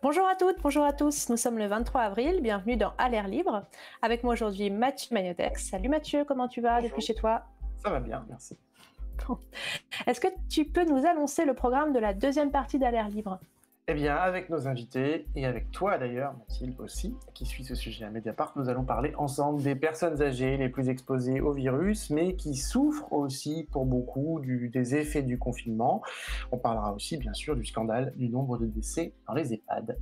Bonjour à toutes, bonjour à tous. Nous sommes le 23 avril. Bienvenue dans À l'air libre. Avec moi aujourd'hui Mathieu Magnotex. Salut Mathieu, comment tu vas depuis Bonjour, chez toi? ça va bien, merci. Bon. Est-ce que tu peux nous annoncer le programme de la deuxième partie d'À l'air libre? Eh bien, avec nos invités, et avec toi d'ailleurs, Mathilde aussi, qui suit ce sujet à Mediapart, nous allons parler ensemble des personnes âgées les plus exposées au virus, mais qui souffrent aussi pour beaucoup des effets du confinement. On parlera aussi, bien sûr, du scandale du nombre de décès dans les EHPAD.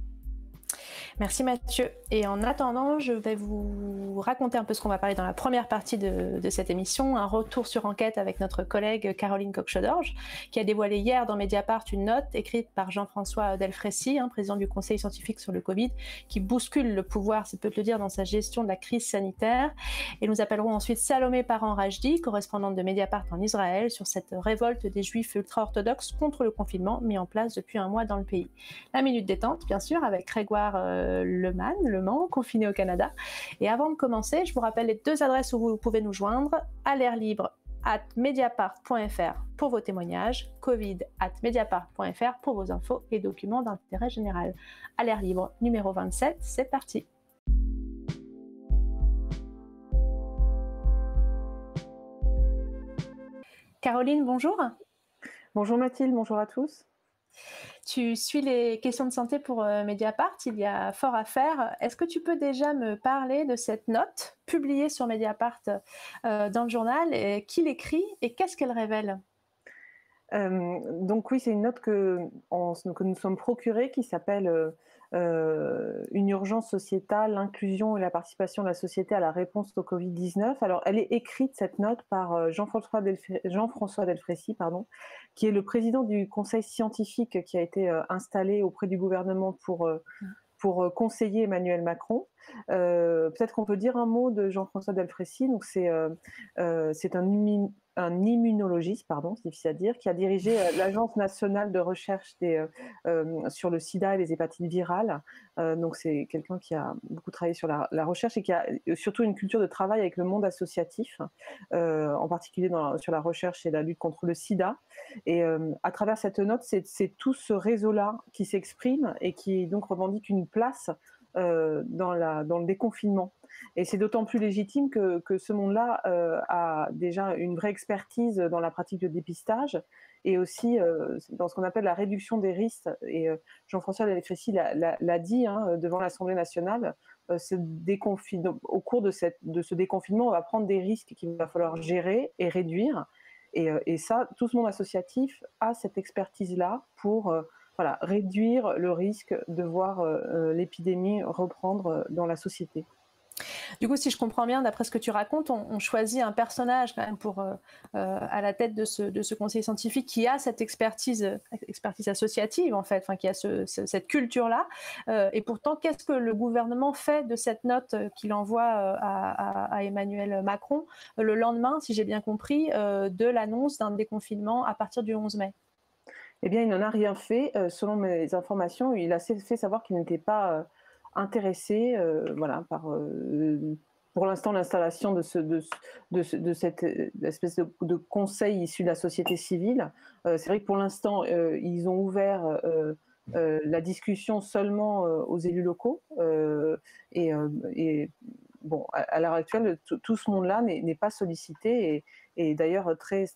Merci Mathieu. Et en attendant, je vais vous raconter un peu ce qu'on va parler dans la première partie de cette émission, un retour sur enquête avec notre collègue Caroline Coq-Chaudorge, qui a dévoilé hier dans Mediapart une note écrite par Jean-François Delfraissy, président du Conseil scientifique sur le Covid, qui bouscule le pouvoir, c'est peu de le dire, dans sa gestion de la crise sanitaire. Et nous appellerons ensuite Salomé Parent-Rajdi, correspondante de Mediapart en Israël, sur cette révolte des juifs ultra-orthodoxes contre le confinement mis en place depuis un mois dans le pays. La minute détente, bien sûr, avec Grégoire Le Mans, confiné au Canada. Et avant de commencer, je vous rappelle les deux adresses où vous pouvez nous joindre: à l'air libre @mediapart.fr pour vos témoignages, covid@mediapart.fr pour vos infos et documents d'intérêt général. À l'air libre numéro 27, c'est parti. Caroline, bonjour. Bonjour Mathilde, bonjour à tous. Tu suis les questions de santé pour Mediapart, il y a fort à faire. Est-ce que tu peux déjà me parler de cette note publiée sur Mediapart dans le journal, et qui l'écrit et qu'est-ce qu'elle révèle? Donc oui, c'est une note que nous sommes procurés qui s'appelle Une urgence sociétale, l'inclusion et la participation de la société à la réponse au Covid-19. Alors, elle est écrite, cette note, par Jean-François Delfraissy, qui est le président du conseil scientifique qui a été installé auprès du gouvernement pour conseiller Emmanuel Macron. Peut-être qu'on peut dire un mot de Jean-François Delfraissy. Donc c'est un immunologiste, c'est difficile à dire, qui a dirigé l'Agence nationale de recherche sur le sida et les hépatites virales. Donc c'est quelqu'un qui a beaucoup travaillé sur la recherche et qui a surtout une culture de travail avec le monde associatif, en particulier sur la recherche et la lutte contre le sida. Et à travers cette note, c'est tout ce réseau-là qui s'exprime et qui donc revendique une place dans le déconfinement. Et c'est d'autant plus légitime que ce monde-là a déjà une vraie expertise dans la pratique de dépistage et aussi dans ce qu'on appelle la réduction des risques. Et Jean-François Delfraissy l'a dit devant l'Assemblée nationale, au cours de ce déconfinement, on va prendre des risques qu'il va falloir gérer et réduire. Et ça, tout ce monde associatif a cette expertise-là pour réduire le risque de voir l'épidémie reprendre dans la société. Du coup, si je comprends bien, d'après ce que tu racontes, on choisit un personnage quand même à la tête de ce conseil scientifique qui a cette expertise associative, en fait, qui a cette culture-là. Et pourtant, qu'est-ce que le gouvernement fait de cette note qu'il envoie à Emmanuel Macron le lendemain, si j'ai bien compris, de l'annonce d'un déconfinement à partir du 11 mai? Eh bien, il n'en a rien fait. Selon mes informations, il a fait savoir qu'il n'était pas intéressé pour l'instant, l'installation de cette espèce de conseil issu de la société civile. C'est vrai que pour l'instant, ils ont ouvert la discussion seulement aux élus locaux. Bon, à l'heure actuelle, tout ce monde-là n'est pas sollicité et d'ailleurs très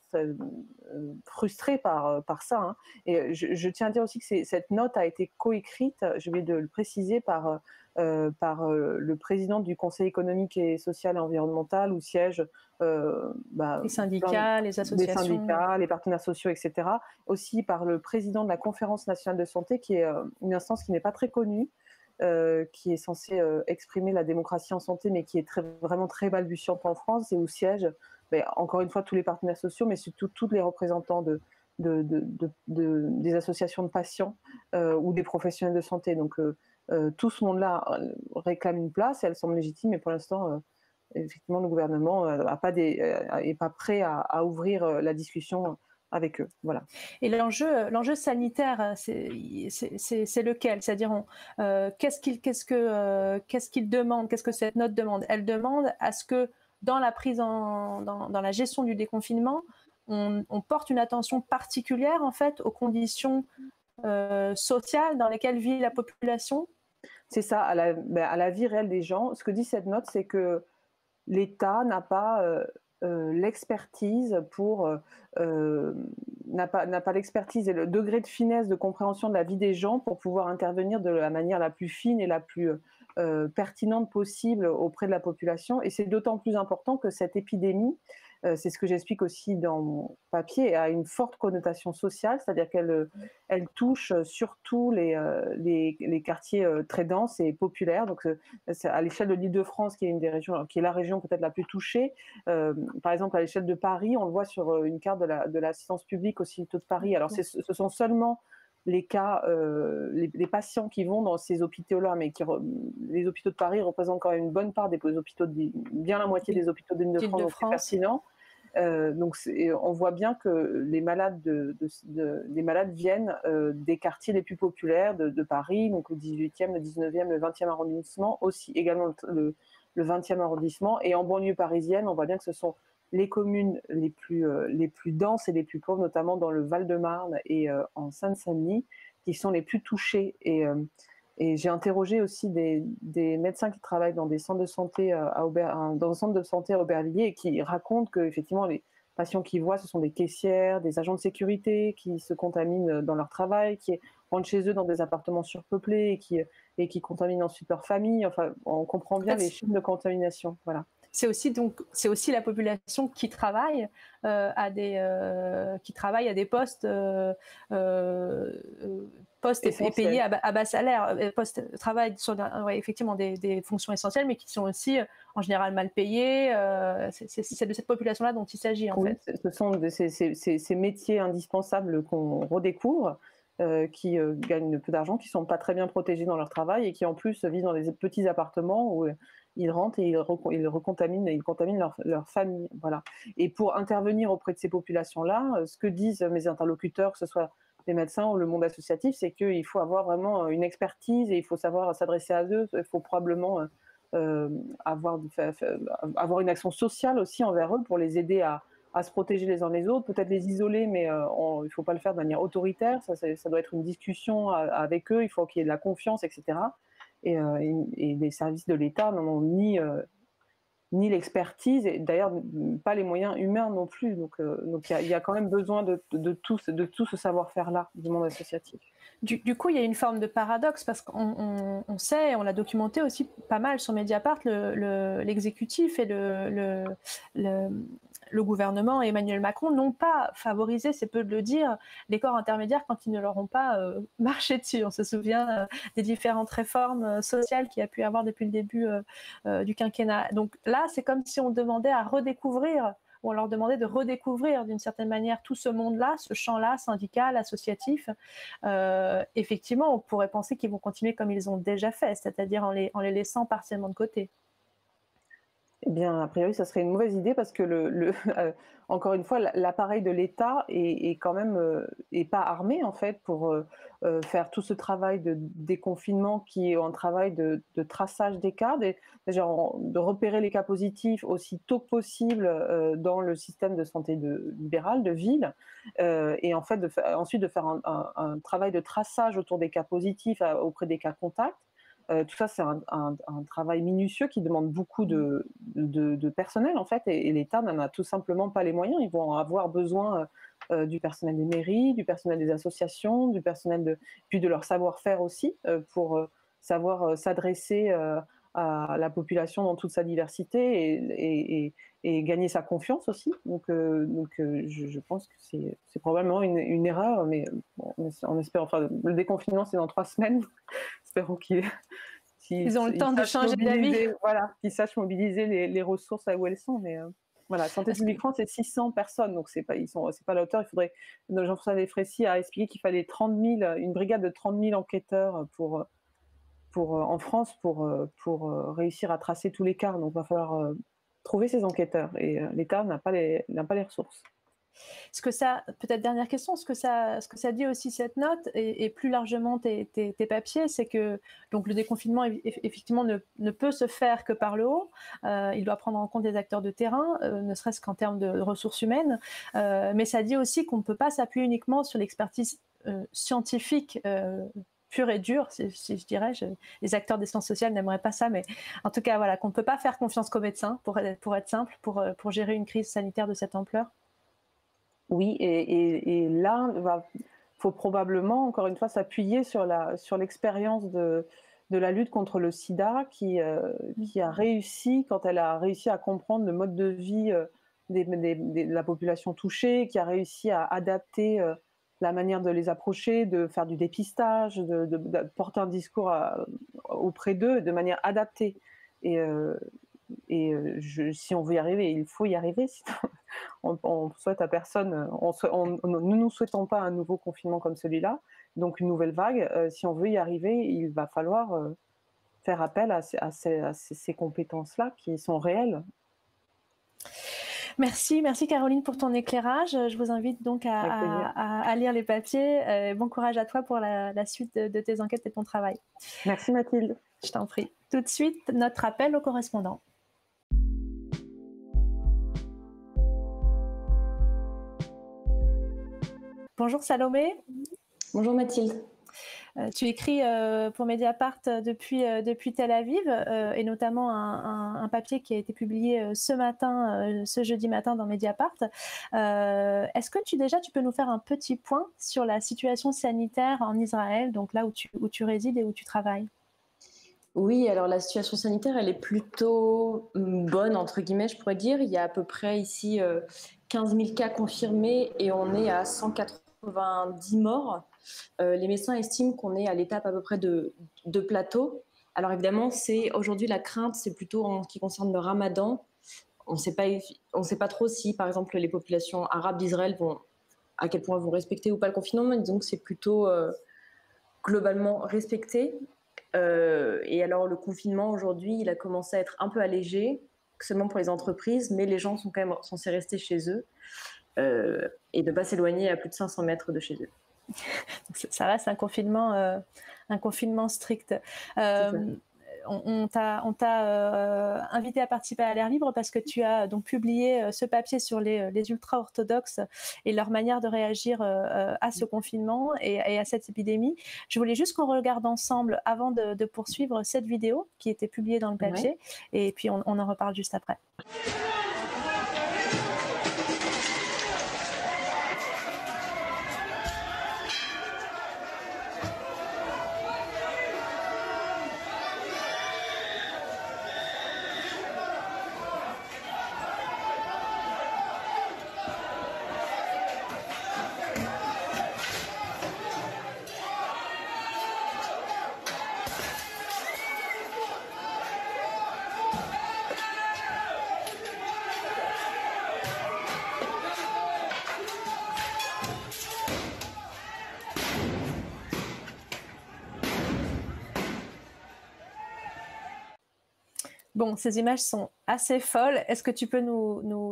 frustré par ça. Et je tiens à dire aussi que cette note a été coécrite, je vais le préciser, par le président du Conseil économique et social et environnemental où siègent les syndicats, les associations, les partenaires sociaux, etc. Aussi par le président de la Conférence nationale de santé, qui est une instance qui n'est pas très connue, qui est censée exprimer la démocratie en santé, mais qui est vraiment très balbutiante en France, et où siègent, encore une fois, tous les partenaires sociaux, mais surtout tous les représentants des associations de patients ou des professionnels de santé. Donc tout ce monde-là réclame une place, et elle semble légitime, mais pour l'instant, effectivement, le gouvernement n'est pas prêt à ouvrir la discussion avec eux. Voilà. Et l'enjeu sanitaire, c'est lequel? C'est-à-dire, qu'est-ce qu'il demande? Qu'est-ce que cette note demande? Elle demande à ce que dans la gestion du déconfinement, on porte une attention particulière en fait aux conditions sociales dans lesquelles vit la population? C'est ça, à la vie réelle des gens. Ce que dit cette note, c'est que l'État n'a pas l'expertise n'a pas l'expertise et le degré de finesse de compréhension de la vie des gens pour pouvoir intervenir de la manière la plus fine et la plus pertinente possible auprès de la population. Et c'est d'autant plus important que cette épidémie, c'est ce que j'explique aussi dans mon papier, a une forte connotation sociale, c'est-à-dire qu'elle touche surtout les quartiers très denses et populaires. Donc, à l'échelle de l'Île-de-France, qui est une des régions, qui est la région peut-être la plus touchée. Par exemple, à l'échelle de Paris, on le voit sur une carte de l'assistance publique aussi, le taux de Paris. Alors, ce sont seulement les cas, les patients qui vont dans ces hôpitaux-là, mais les hôpitaux de Paris représentent quand même une bonne part des hôpitaux, bien la moitié des hôpitaux d'Île-de-France, donc c'est pertinent. Donc on voit bien que les malades, les malades viennent des quartiers les plus populaires de Paris, donc le 18e, le 19e, le 20e arrondissement, aussi également le 20e arrondissement. Et en banlieue parisienne, on voit bien que ce sont les communes les plus denses et les plus pauvres, notamment dans le Val-de-Marne et en Seine-Saint-Denis, qui sont les plus touchés. Et j'ai interrogé aussi des médecins qui travaillent dans des centres de santé dans un centre de santé à Aubervilliers et qui racontent que effectivement les patients qu'ils voient, ce sont des caissières, des agents de sécurité qui se contaminent dans leur travail, qui rentrent chez eux dans des appartements surpeuplés et qui contaminent ensuite leur famille. Enfin, on comprend bien les chaînes de contamination. Voilà. C'est aussi la population qui travaille à des postes et payés à bas salaire, travaillent sur effectivement des fonctions essentielles, mais qui sont aussi en général mal payées. C'est de cette population-là dont il s'agit en fait. Ce sont ces métiers indispensables qu'on redécouvre, qui gagnent peu d'argent, qui ne sont pas très bien protégés dans leur travail et qui en plus vivent dans des petits appartements où ils rentrent et ils contaminent leur famille. Voilà. Et pour intervenir auprès de ces populations-là, ce que disent mes interlocuteurs, que ce soit les médecins ou le monde associatif, c'est qu'il faut avoir vraiment une expertise et il faut savoir s'adresser à eux. Il faut probablement avoir une action sociale aussi envers eux pour les aider à se protéger les uns les autres, peut-être les isoler, mais il ne faut pas le faire de manière autoritaire. Ça doit être une discussion avec eux, il faut qu'il y ait de la confiance, etc. Et les services de l'État n'en ont ni l'expertise, et d'ailleurs pas les moyens humains non plus. Donc il y a quand même besoin de tout ce savoir-faire-là du monde associatif. Du coup, il y a une forme de paradoxe parce qu'on sait, on l'a documenté aussi pas mal sur Mediapart, l'exécutif et le gouvernement et Emmanuel Macron n'ont pas favorisé, c'est peu de le dire, les corps intermédiaires quand ils ne leur ont pas marché dessus. On se souvient des différentes réformes sociales qu'il y a pu avoir depuis le début du quinquennat. Donc là, c'est comme si on demandait à redécouvrir, ou on leur demandait de redécouvrir d'une certaine manière tout ce monde-là, ce champ-là, syndical, associatif. Effectivement, on pourrait penser qu'ils vont continuer comme ils ont déjà fait, c'est-à-dire en les laissant partiellement de côté. Eh bien, a priori, ça serait une mauvaise idée parce que encore une fois, l'appareil de l'État est quand même est pas armé en fait pour faire tout ce travail de déconfinement qui est un travail de traçage des cas, de repérer les cas positifs aussi tôt que possible dans le système de santé libéral de ville, et en fait ensuite de faire un travail de traçage autour des cas positifs auprès des cas contacts. Tout ça, c'est un travail minutieux qui demande beaucoup de personnel, en fait, et l'État n'en a tout simplement pas les moyens. Ils vont avoir besoin du personnel des mairies, du personnel des associations, du personnel puis de leur savoir-faire aussi, pour savoir s'adresser à la population dans toute sa diversité et gagner sa confiance aussi. Donc je pense que c'est probablement une erreur, mais bon, on espère. Enfin, le déconfinement, c'est dans 3 semaines. Espérons qu'ils ont le temps de changer d'avis. Voilà, qu'ils sachent mobiliser les ressources là où elles sont. Mais voilà, Santé publique France, c'est 600 personnes, donc c'est pas à la hauteur. Il faudrait. Jean-François Delfraissy a expliqué qu'il fallait une brigade de 30 000 enquêteurs en France pour réussir à tracer tous les cas. Donc, il va falloir trouver ces enquêteurs. Et l'État n'a pas les ressources. Peut-être dernière question, ce que ça dit aussi cette note et plus largement tes papiers, c'est que donc le déconfinement effectivement ne peut se faire que par le haut. Il doit prendre en compte les acteurs de terrain, ne serait-ce qu'en termes de ressources humaines, mais ça dit aussi qu'on ne peut pas s'appuyer uniquement sur l'expertise scientifique pur et dur, si je dirais. Les acteurs des sciences sociales n'aimeraient pas ça, mais en tout cas, voilà, qu'on ne peut pas faire confiance qu'aux médecins, pour être simple, pour gérer une crise sanitaire de cette ampleur. Oui, et là, il faut probablement, encore une fois, s'appuyer sur l'expérience de la lutte contre le sida qui a réussi, quand elle a réussi à comprendre le mode de vie de la population touchée, qui a réussi à adapter la manière de les approcher, de faire du dépistage, de porter un discours auprès d'eux de manière adaptée. Et si on veut y arriver, il faut y arriver. Sinon, on souhaite à personne, nous ne souhaitons pas un nouveau confinement comme celui-là, donc une nouvelle vague. Si on veut y arriver, il va falloir faire appel à ces compétences-là qui sont réelles. Merci Caroline pour ton éclairage. Je vous invite donc à lire les papiers. Bon courage à toi pour la suite de tes enquêtes et de ton travail. Merci Mathilde. Je t'en prie. Tout de suite, notre appel au correspondant. Bonjour Salomé. Bonjour Mathilde. Tu écris pour Mediapart depuis Tel Aviv et notamment un papier qui a été publié ce jeudi matin dans Mediapart. Est-ce que tu peux nous faire un petit point sur la situation sanitaire en Israël, donc là où tu résides et où tu travailles? Oui, alors la situation sanitaire, elle est plutôt bonne, entre guillemets, je pourrais dire. Il y a à peu près ici 15 000 cas confirmés et on est à 190 morts. Les médecins estiment qu'on est à l'étape à peu près de plateau. Alors évidemment, aujourd'hui la crainte, c'est plutôt en ce qui concerne le ramadan. On ne sait pas trop si, par exemple, les populations arabes d'Israël à quel point vont respecter ou pas le confinement, mais disons que c'est plutôt globalement respecté. Et alors le confinement aujourd'hui, il a commencé à être un peu allégé, seulement pour les entreprises, mais les gens sont quand même censés rester chez eux et ne pas s'éloigner à plus de 500 mètres de chez eux. Ça reste un confinement strict. On t'a invité à participer à l'Air Libre parce que tu as donc publié ce papier sur les ultra-orthodoxes et leur manière de réagir à ce confinement et à cette épidémie. Je voulais juste qu'on regarde ensemble, avant de poursuivre, cette vidéo qui était publiée dans le papier, et puis on en reparle juste après. Bon, ces images sont assez folles. Est-ce que tu peux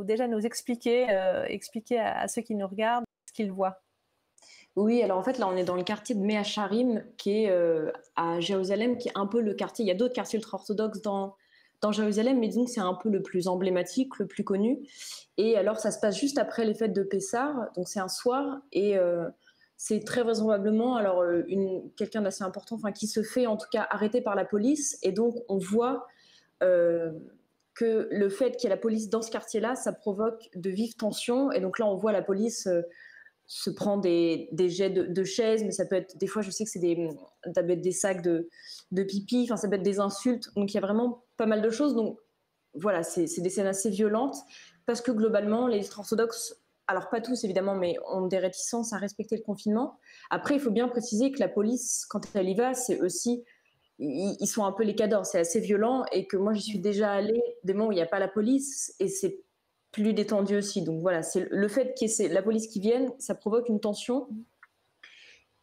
déjà nous expliquer à ceux qui nous regardent ce qu'ils voient? Oui, alors en fait, là, on est dans le quartier de Mea Sharim, qui est à Jérusalem, qui est un peu le quartier. Il y a d'autres quartiers ultra-orthodoxes dans Jérusalem, mais disons que c'est un peu le plus emblématique, le plus connu. Et alors, ça se passe juste après les fêtes de Pessah, donc c'est un soir, et c'est très vraisemblablement alors quelqu'un d'assez important, qui se fait en tout cas arrêter par la police, et donc on voit que le fait qu'il y ait la police dans ce quartier-là, ça provoque de vives tensions. Et donc là, on voit la police se prendre des jets de chaises, mais ça peut être, des fois, je sais que ça peut être des sacs de pipi, ça peut être des insultes. Donc il y a vraiment pas mal de choses. Donc voilà, c'est des scènes assez violentes, parce que globalement, les ultra-orthodoxes, alors pas tous évidemment, mais ont des réticences à respecter le confinement. Après, il faut bien préciser que la police, quand elle y va, c'est aussi... Ils sont un peu les cadors, c'est assez violent, et que moi j'y suis déjà allée des moments où il n'y a pas la police et c'est plus détendu aussi. Donc voilà, c'est le fait qu'il y ait la police qui vienne, ça provoque une tension,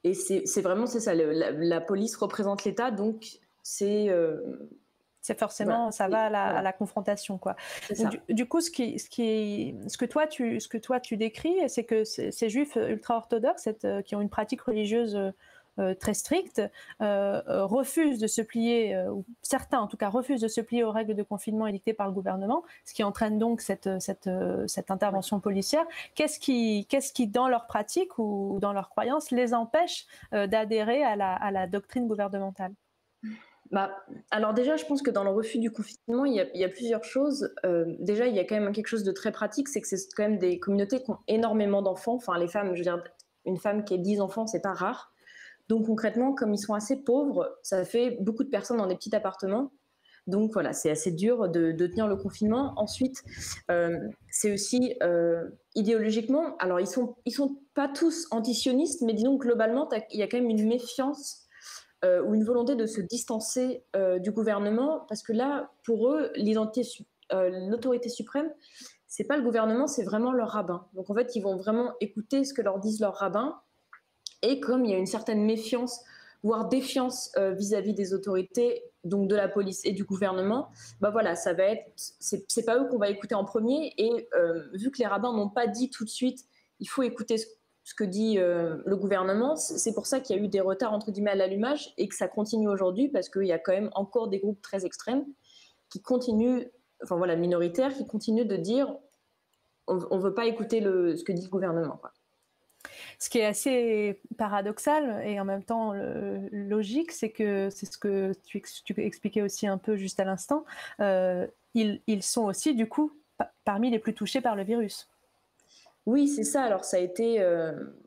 et c'est vraiment ça. La police représente l'État, donc c'est forcément, voilà, ça va à la confrontation, quoi. Du coup, ce que toi tu décris, c'est que ces juifs ultra-orthodoxes qui ont une pratique religieuse très strictes, refusent de se plier, ou certains en tout cas refusent de se plier aux règles de confinement édictées par le gouvernement, ce qui entraîne donc cette intervention policière. Qu'est-ce qui, dans leur pratique ou dans leur croyance, les empêche d'adhérer à la doctrine gouvernementale? Alors déjà, je pense que dans le refus du confinement, il y a plusieurs choses. Déjà, il y a quand même quelque chose de très pratique, c'est que c'est quand même des communautés qui ont énormément d'enfants. Enfin, les femmes, je veux dire, une femme qui ait 10 enfants, c'est pas rare. Donc concrètement, comme ils sont assez pauvres, ça fait beaucoup de personnes dans des petits appartements. Donc voilà, c'est assez dur de tenir le confinement. Ensuite, c'est aussi idéologiquement, alors ils sont pas tous anti-sionistes, mais disons que globalement, il y a quand même une méfiance ou une volonté de se distancer du gouvernement, parce que là, pour eux, l'autorité suprême, c'est pas le gouvernement, c'est vraiment leur rabbin. Donc en fait, ils vont vraiment écouter ce que leur disent leurs rabbins. Et comme il y a une certaine méfiance, voire défiance vis-à-vis des autorités, donc de la police et du gouvernement, voilà, ça va être, c'est pas eux qu'on va écouter en premier. Et vu que les rabbins n'ont pas dit tout de suite, il faut écouter ce que dit le gouvernement, c'est pour ça qu'il y a eu des retards entre guillemets à l'allumage et que ça continue aujourd'hui, parce qu'il y a quand même encore des groupes très extrêmes qui continuent, enfin voilà, minoritaires, qui continuent de dire on veut pas écouter ce que dit le gouvernement, quoi. Ce qui est assez paradoxal et en même temps logique, c'est ce que tu expliquais aussi un peu juste à l'instant, ils sont aussi du coup parmi les plus touchés par le virus. Oui, c'est ça. Alors ça a été,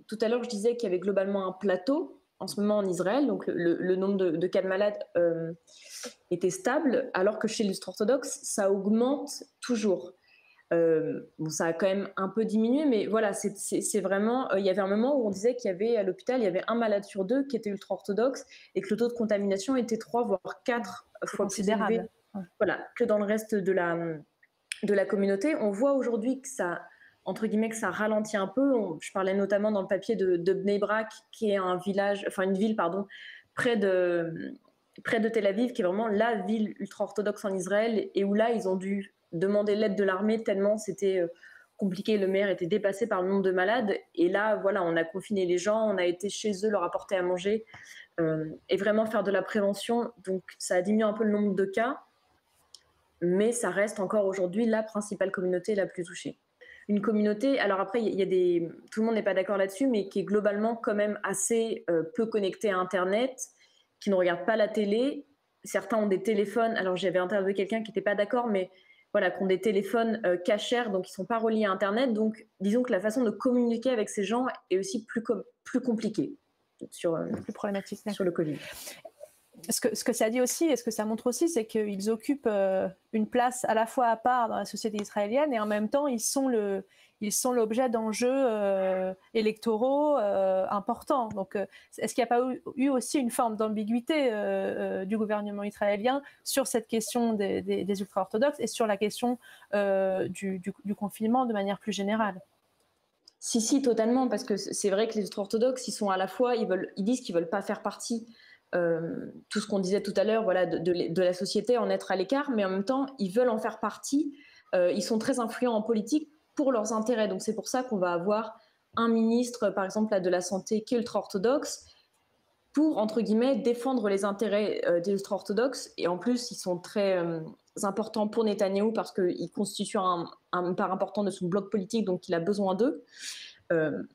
tout à l'heure je disais qu'il y avait globalement un plateau en ce moment en Israël, donc le nombre de cas de malades était stable, alors que chez l'ultra-orthodoxe, ça augmente toujours. Ça a quand même un peu diminué, mais voilà, c'est vraiment, il y avait un moment où on disait qu'il y avait à l'hôpital, il y avait un malade sur 2 qui était ultra-orthodoxe et que le taux de contamination était 3 voire 4 fois plus élevé, voilà, que dans le reste de la communauté. On voit aujourd'hui que ça, entre guillemets, que ça ralentit un peu. Je parlais notamment dans le papier de Bnei Brak, qui est une ville, près de Tel Aviv, qui est vraiment la ville ultra-orthodoxe en Israël, et où là, ils ont dû demander l'aide de l'armée tellement c'était compliqué. Le maire était dépassé par le nombre de malades. Et là, voilà, on a confiné les gens, on a été chez eux, leur apporter à manger et vraiment faire de la prévention. Donc, ça a diminué un peu le nombre de cas, mais ça reste encore aujourd'hui la principale communauté la plus touchée. Une communauté, alors après, tout le monde n'est pas d'accord là-dessus, mais qui est globalement quand même assez peu connectée à Internet, qui ne regarde pas la télé. Certains ont des téléphones. Alors, j'avais interviewé quelqu'un qui n'était pas d'accord, mais voilà, qui ont des téléphones cachers, donc ils ne sont pas reliés à Internet. Donc, disons que la façon de communiquer avec ces gens est aussi plus compliquée plus problématique sur le Covid. Ce que ça dit aussi, et ce que ça montre aussi, c'est qu'ils occupent une place à la fois à part dans la société israélienne, et en même temps, ils sont l'objet d'enjeux électoraux importants. Donc, est-ce qu'il n'y a pas eu aussi une forme d'ambiguïté du gouvernement israélien sur cette question des ultra-orthodoxes et sur la question du confinement de manière plus générale? Si, totalement, parce que c'est vrai que les ultra-orthodoxes, ils sont à la fois, ils disent qu'ils ne veulent pas faire partie, tout ce qu'on disait tout à l'heure, voilà, de la société, en être à l'écart, mais en même temps, ils veulent en faire partie. Ils sont très influents en politique pour leurs intérêts. Donc c'est pour ça qu'on va avoir un ministre, par exemple, là, de la santé qui est ultra-orthodoxe, pour, entre guillemets, défendre les intérêts des ultra-orthodoxes. Et en plus, ils sont très importants pour Netanyahou parce qu'ils constituent une part importante de son bloc politique, donc il a besoin d'eux.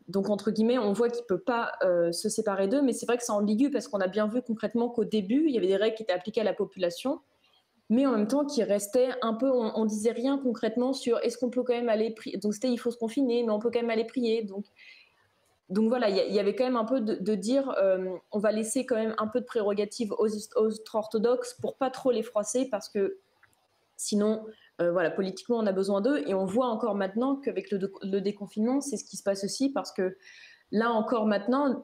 Donc, entre guillemets, on voit qu'il ne peut pas se séparer d'eux, mais c'est vrai que c'est ambigu parce qu'on a bien vu concrètement qu'au début, il y avait des règles qui étaient appliquées à la population, mais en même temps qui restaient un peu, on disait rien concrètement sur est-ce qu'on peut quand même aller prier. Donc c'était il faut se confiner, mais on peut quand même aller prier. Donc voilà, il y avait quand même un peu de dire on va laisser quand même un peu de prérogatives aux ultra-orthodoxes pour pas trop les froisser, parce que sinon, voilà, politiquement, on a besoin d'eux. Et on voit encore maintenant qu'avec le déconfinement, c'est ce qui se passe aussi, parce que là encore maintenant,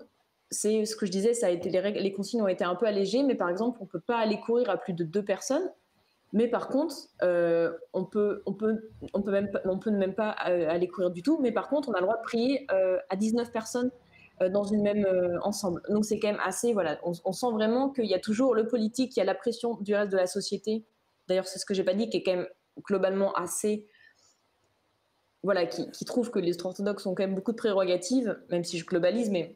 c'est ce que je disais, ça a été les consignes ont été un peu allégées, mais par exemple, on ne peut pas aller courir à plus de 2 personnes. Mais par contre, on peut même pas aller courir du tout. Mais par contre, on a le droit de prier à 19 personnes dans une même ensemble. Donc c'est quand même assez, voilà, on sent vraiment qu'il y a toujours le politique, il y a la pression du reste de la société. D'ailleurs, c'est ce que j'ai pas dit, qui est quand même globalement assez, voilà, qui trouve que les orthodoxes ont quand même beaucoup de prérogatives, même si je globalise, mais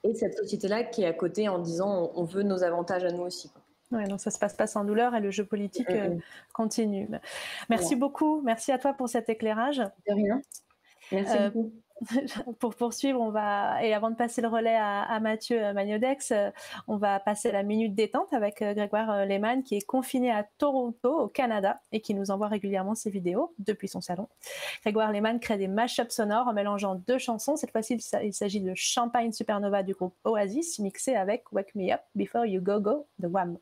et cette société-là qui est à côté en disant on veut nos avantages à nous aussi. Ouais, donc ça se passe pas sans douleur et le jeu politique continue. Merci beaucoup, merci à toi pour cet éclairage. De rien. Merci beaucoup. Pour poursuivre, et avant de passer le relais à Mathieu Magnodex, on va passer la minute détente avec Grégoire Lehmann, qui est confiné à Toronto, au Canada, et qui nous envoie régulièrement ses vidéos depuis son salon. Grégoire Lehmann crée des mashups sonores en mélangeant 2 chansons. Cette fois-ci, il s'agit de Champagne Supernova du groupe Oasis, mixé avec Wake Me Up Before You Go Go de Wham.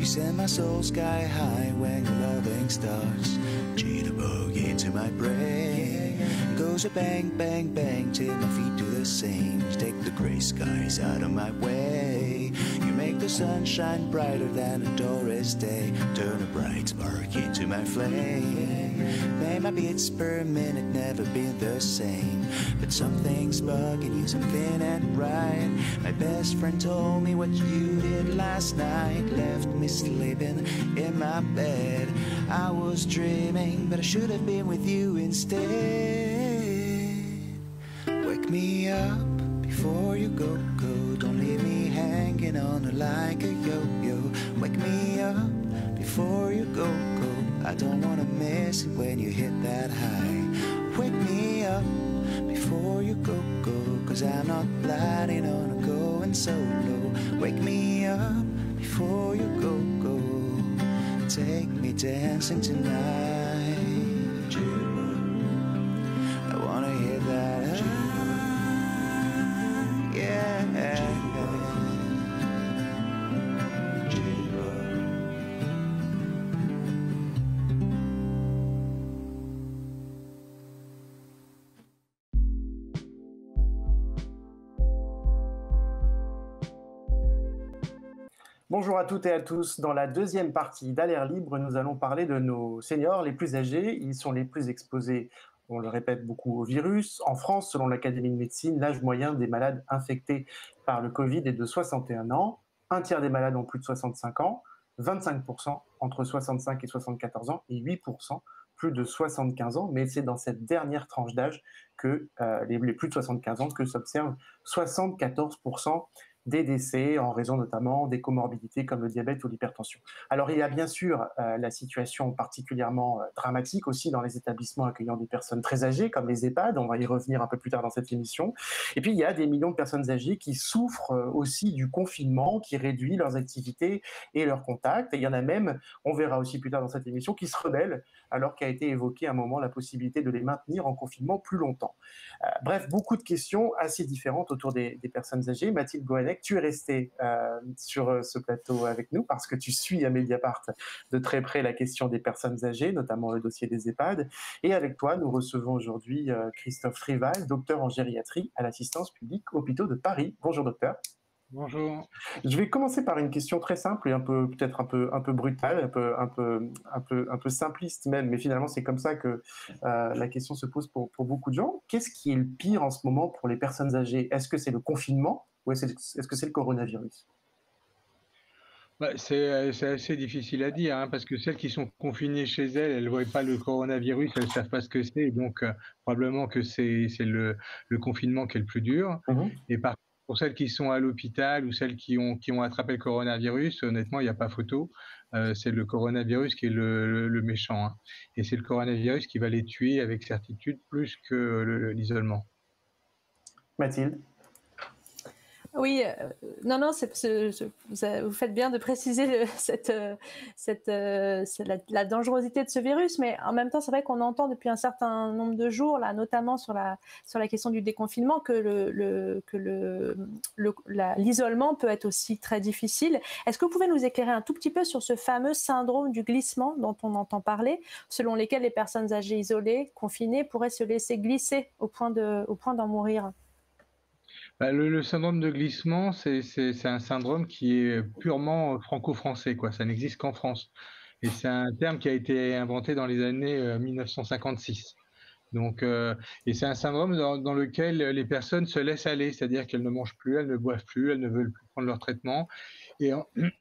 Send my soul sky high when your loving starts. Jitterbug into my brain. It goes a bang, bang, bang till my feet do the same. You take the gray skies out of my way. You make the sun shine brighter than a Doris day. Turn a bright spark into my flame. May my beats per minute never been the same, but something's bugging you, something ain't right. My best friend told me what you did last night. Left me sleeping in my bed. I was dreaming, but I should have been with you instead. Wake me up before you go, go. Don't leave me hanging on like a yo-yo. Wake me up before you go, go. I don't wanna miss it when you hit that high. Wake me up before you go, go. Cause I'm not planning on going solo. Wake me up before you go, go. Take me dancing tonight. I wanna hear that. Yeah. Bonjour à toutes et à tous. Dans la deuxième partie d'À l'air libre, nous allons parler de nos seniors les plus âgés. Ils sont les plus exposés, on le répète beaucoup, au virus. En France, selon l'Académie de médecine, l'âge moyen des malades infectés par le Covid est de 61 ans. Un tiers des malades ont plus de 65 ans, 25% entre 65 et 74 ans et 8% plus de 75 ans. Mais c'est dans cette dernière tranche d'âge que les plus de 75 ans que s'observent 74% des décès en raison notamment des comorbidités comme le diabète ou l'hypertension. Alors il y a bien sûr la situation particulièrement dramatique aussi dans les établissements accueillant des personnes très âgées comme les EHPAD, on va y revenir un peu plus tard dans cette émission. Et puis il y a des millions de personnes âgées qui souffrent aussi du confinement, qui réduit leurs activités et leurs contacts. Et il y en a même, on verra aussi plus tard dans cette émission, qui se rebellent alors qu'a été évoquée à un moment la possibilité de les maintenir en confinement plus longtemps. Bref, beaucoup de questions assez différentes autour des personnes âgées. Mathilde Goannec, tu es restée sur ce plateau avec nous parce que tu suis à Mediapart de très près la question des personnes âgées, notamment le dossier des EHPAD. Et avec toi, nous recevons aujourd'hui Christophe Rival, docteur en gériatrie à l'Assistance publique Hôpitaux de Paris. Bonjour docteur. Bonjour. Je vais commencer par une question très simple et peut-être un peu brutale, un peu simpliste même, mais finalement c'est comme ça que la question se pose pour beaucoup de gens. Qu'est-ce qui est le pire en ce moment pour les personnes âgées? Est-ce que c'est le confinement ou est-ce que c'est le coronavirus? C'est assez difficile à dire, hein, parce que celles qui sont confinées chez elles ne voient pas le coronavirus, elles ne savent pas ce que c'est, donc probablement que c'est le confinement qui est le plus dur. Et pour celles qui sont à l'hôpital ou celles qui ont attrapé le coronavirus, honnêtement, il n'y a pas photo. C'est le coronavirus qui est le méchant. Hein. Et c'est le coronavirus qui va les tuer avec certitude plus que l'isolement. Mathilde? Oui, non, vous faites bien de préciser la dangerosité de ce virus, mais en même temps, c'est vrai qu'on entend depuis un certain nombre de jours, là, notamment sur la question du déconfinement, que l'isolement peut être aussi très difficile. Est-ce que vous pouvez nous éclairer un tout petit peu sur ce fameux syndrome du glissement dont on entend parler, selon lesquels les personnes âgées isolées, confinées, pourraient se laisser glisser au point d'en mourir? Le syndrome de glissement, c'est un syndrome qui est purement franco-français, quoi. Ça n'existe qu'en France. Et c'est un terme qui a été inventé dans les années 1956. Donc, et c'est un syndrome dans lequel les personnes se laissent aller, c'est-à-dire qu'elles ne mangent plus, elles ne boivent plus, elles ne veulent plus prendre leur traitement et,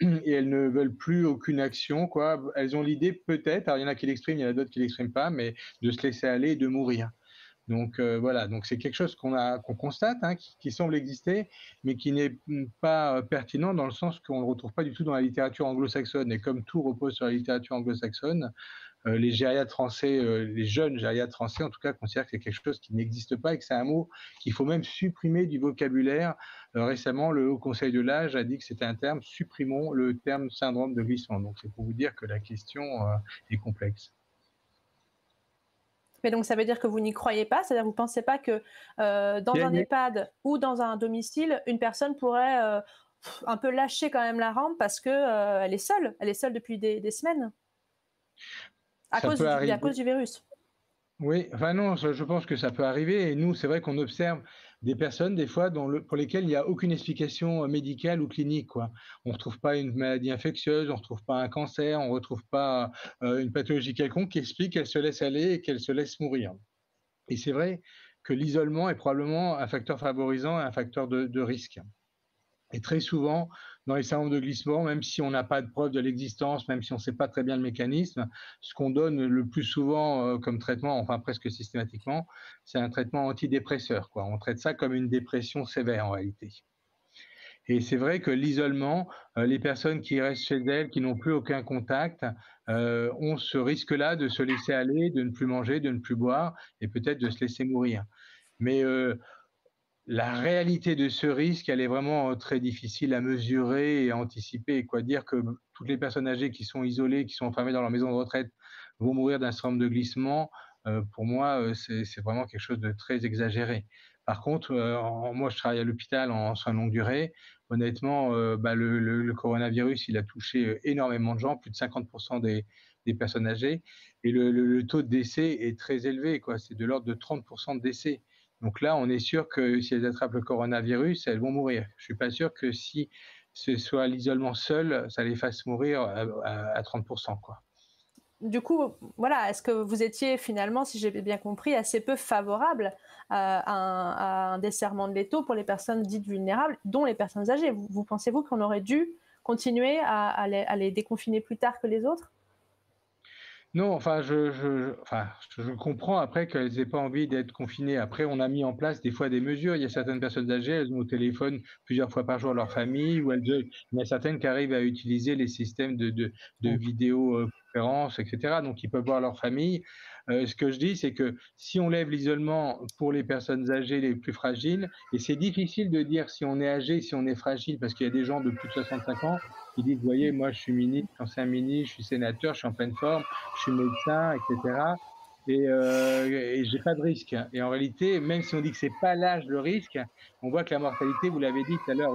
et elles ne veulent plus aucune action, quoi. Elles ont l'idée peut-être, alors il y en a qui l'expriment, il y en a d'autres qui l'expriment pas, mais de se laisser aller et de mourir. Donc voilà, donc c'est quelque chose qu'on constate, hein, qui semble exister, mais qui n'est pas pertinent dans le sens qu'on ne le retrouve pas du tout dans la littérature anglo-saxonne. Et comme tout repose sur la littérature anglo-saxonne, les gériatres français, les jeunes gériatres français en tout cas, considèrent que c'est quelque chose qui n'existe pas et que c'est un mot qu'il faut même supprimer du vocabulaire. Récemment, le Haut Conseil de l'âge a dit que c'était un terme, supprimons le terme syndrome de glissement. Donc c'est pour vous dire que la question est complexe. Mais donc ça veut dire que vous n'y croyez pas, c'est-à-dire que vous ne pensez pas que dans un EHPAD ou dans un domicile, une personne pourrait un peu lâcher quand même la rampe parce qu'elle est seule depuis des semaines à cause du virus. Oui, enfin non, je pense que ça peut arriver. Et nous, c'est vrai qu'on observe des personnes, des fois, pour lesquelles il n'y a aucune explication médicale ou clinique, quoi. On ne retrouve pas une maladie infectieuse, on ne retrouve pas un cancer, on ne retrouve pas une pathologie quelconque qui explique qu'elle se laisse aller et qu'elle se laisse mourir. Et c'est vrai que l'isolement est probablement un facteur favorisant et un facteur de risque. Et très souvent, dans les syndromes de glissement, même si on n'a pas de preuve de l'existence, même si on ne sait pas très bien le mécanisme, ce qu'on donne le plus souvent comme traitement, enfin presque systématiquement, c'est un traitement antidépresseur, quoi. On traite ça comme une dépression sévère en réalité. Et c'est vrai que l'isolement, les personnes qui restent chez elles, qui n'ont plus aucun contact, ont ce risque-là de se laisser aller, de ne plus manger, de ne plus boire et peut-être de se laisser mourir. Mais la réalité de ce risque, elle est vraiment très difficile à mesurer et à anticiper. Quoi dire que toutes les personnes âgées qui sont isolées, qui sont enfermées dans leur maison de retraite, vont mourir d'un syndrome de glissement, pour moi, c'est vraiment quelque chose de très exagéré. Par contre, moi, je travaille à l'hôpital en soins de longue durée. Honnêtement, le coronavirus, il a touché énormément de gens, plus de 50% des personnes âgées. Et le taux de décès est très élevé, quoi. C'est de l'ordre de 30% de décès. Donc là, on est sûr que si elles attrapent le coronavirus, elles vont mourir. Je ne suis pas sûr que si ce soit l'isolement seul, ça les fasse mourir à 30%, quoi. Du coup, voilà, est-ce que vous étiez finalement, si j'ai bien compris, assez peu favorable à un desserrement de l'étau pour les personnes dites vulnérables, dont les personnes âgées? Pensez-vous qu'on aurait dû continuer à les déconfiner plus tard que les autres? Non, enfin, je comprends après qu'elles n'aient pas envie d'être confinées. Après, on a mis en place des fois des mesures. Il y a certaines personnes âgées, elles ont au téléphone plusieurs fois par jour leur famille, ou il y a certaines qui arrivent à utiliser les systèmes de vidéoconférence, etc. Donc, ils peuvent voir leur famille. Ce que je dis, c'est que si on lève l'isolement pour les personnes âgées les plus fragiles, et c'est difficile de dire si on est âgé, si on est fragile, parce qu'il y a des gens de plus de 65 ans qui disent, vous voyez, moi je suis ministre, ancien ministre, je suis sénateur, je suis en pleine forme, je suis médecin, etc. Et j'ai pas de risque. Et en réalité, même si on dit que c'est pas l'âge le risque, on voit que la mortalité, vous l'avez dit tout à l'heure,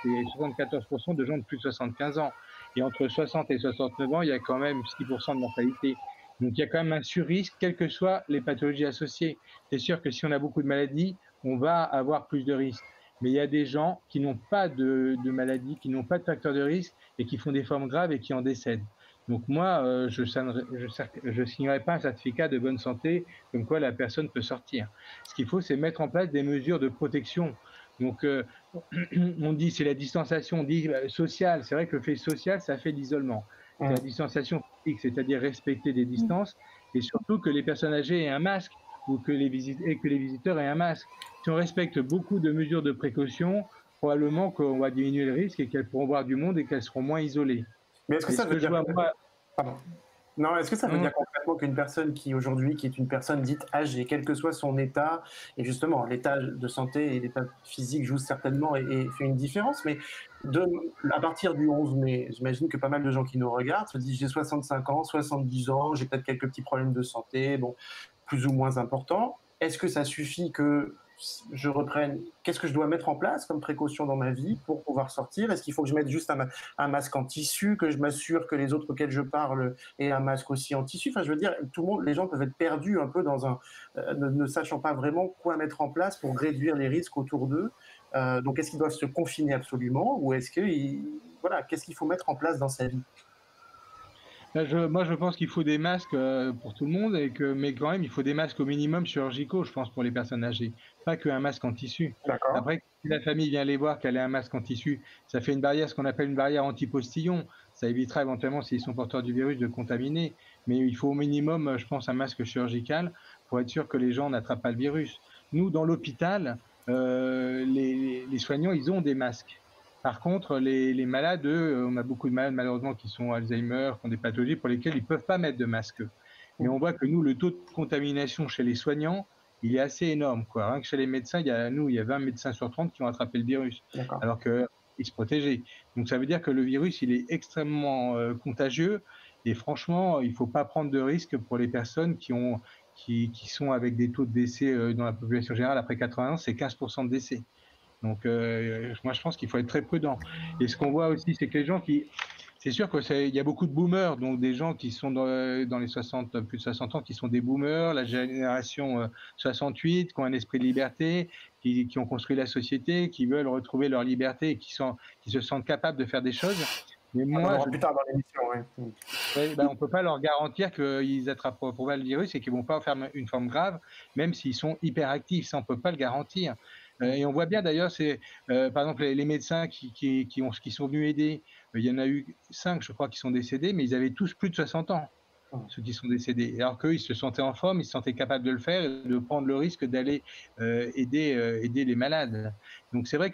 c'est 74% de gens de plus de 75 ans. Et entre 60 et 69 ans, il y a quand même 6% de mortalité. Donc il y a quand même un sur-risque, quelles que soient les pathologies associées. C'est sûr que si on a beaucoup de maladies, on va avoir plus de risques. Mais il y a des gens qui n'ont pas de maladies, qui n'ont pas de facteur de risque et qui font des formes graves et qui en décèdent. Donc moi, je ne signerai pas un certificat de bonne santé comme quoi la personne peut sortir. Ce qu'il faut, c'est mettre en place des mesures de protection. Donc on dit c'est la distanciation, on dit sociale. C'est vrai que le fait social, ça fait l'isolement. C'est la distanciation physique, c'est-à-dire respecter des distances et surtout que les personnes âgées aient un masque ou que les visiteurs aient un masque. Si on respecte beaucoup de mesures de précaution, probablement qu'on va diminuer le risque et qu'elles pourront voir du monde et qu'elles seront moins isolées. Mais est-ce que ça veut dire... Non, est-ce que ça veut dire concrètement qu'une personne qui aujourd'hui, qui est une personne dite âgée, quel que soit son état, et justement l'état de santé et l'état physique jouent certainement et fait une différence, mais à partir du 11 mai, j'imagine que pas mal de gens qui nous regardent se disent j'ai 65 ans, 70 ans, j'ai peut-être quelques petits problèmes de santé, bon, plus ou moins importants. Est-ce que ça suffit que je reprenne, qu'est-ce que je dois mettre en place comme précaution dans ma vie pour pouvoir sortir? Est-ce qu'il faut que je mette juste un masque en tissu, que je m'assure que les autres auxquels je parle aient un masque aussi en tissu? Enfin, je veux dire, tout le monde, les gens peuvent être perdus un peu ne sachant pas vraiment quoi mettre en place pour réduire les risques autour d'eux. Donc, est-ce qu'ils doivent se confiner absolument ou est-ce que, voilà, qu'est-ce qu'il faut mettre en place dans sa vie? Moi, je pense qu'il faut des masques pour tout le monde, mais quand même, il faut des masques au minimum chirurgicaux, je pense, pour les personnes âgées, pas qu'un masque en tissu. D'accord. Après, si la famille vient les voir qu'elle a un masque en tissu, ça fait une barrière, ce qu'on appelle une barrière anti-postillon. Ça évitera éventuellement, s'ils sont porteurs du virus, de contaminer. Mais il faut au minimum, je pense, un masque chirurgical pour être sûr que les gens n'attrapent pas le virus. Nous, dans l'hôpital, les soignants, ils ont des masques. Par contre, les malades, eux, on a beaucoup de malades malheureusement qui sont Alzheimer, qui ont des pathologies pour lesquelles ils ne peuvent pas mettre de masque. Mais on voit que nous, le taux de contamination chez les soignants, il est assez énorme, quoi. Rien que chez les médecins, il y a 20 médecins sur 30 qui ont attrapé le virus, alors qu'ils se protégeaient. Donc ça veut dire que le virus, il est extrêmement contagieux et franchement, il ne faut pas prendre de risques pour les personnes qui sont avec des taux de décès dans la population générale après 80 ans, c'est 15% de décès. Donc, moi, je pense qu'il faut être très prudent. Et ce qu'on voit aussi, c'est que les gens c'est sûr qu'il y a beaucoup de boomers, donc des gens qui sont dans les 60, plus de 60 ans, qui sont des boomers, la génération 68, qui ont un esprit de liberté, qui ont construit la société, qui veulent retrouver leur liberté et qui se sentent capables de faire des choses. Mais moi, plus tard dans l'émission, on ne peut pas leur garantir qu'ils attraperont pas le virus et qu'ils ne vont pas en faire une forme grave, même s'ils sont hyperactifs. Ça, on ne peut pas le garantir. Et on voit bien d'ailleurs, par exemple les médecins qui sont venus aider, il y en a eu 5, je crois, qui sont décédés, mais ils avaient tous plus de 60 ans, ceux qui sont décédés. Alors qu'eux, ils se sentaient en forme, ils se sentaient capables de le faire et de prendre le risque d'aller aider les malades. Donc c'est vrai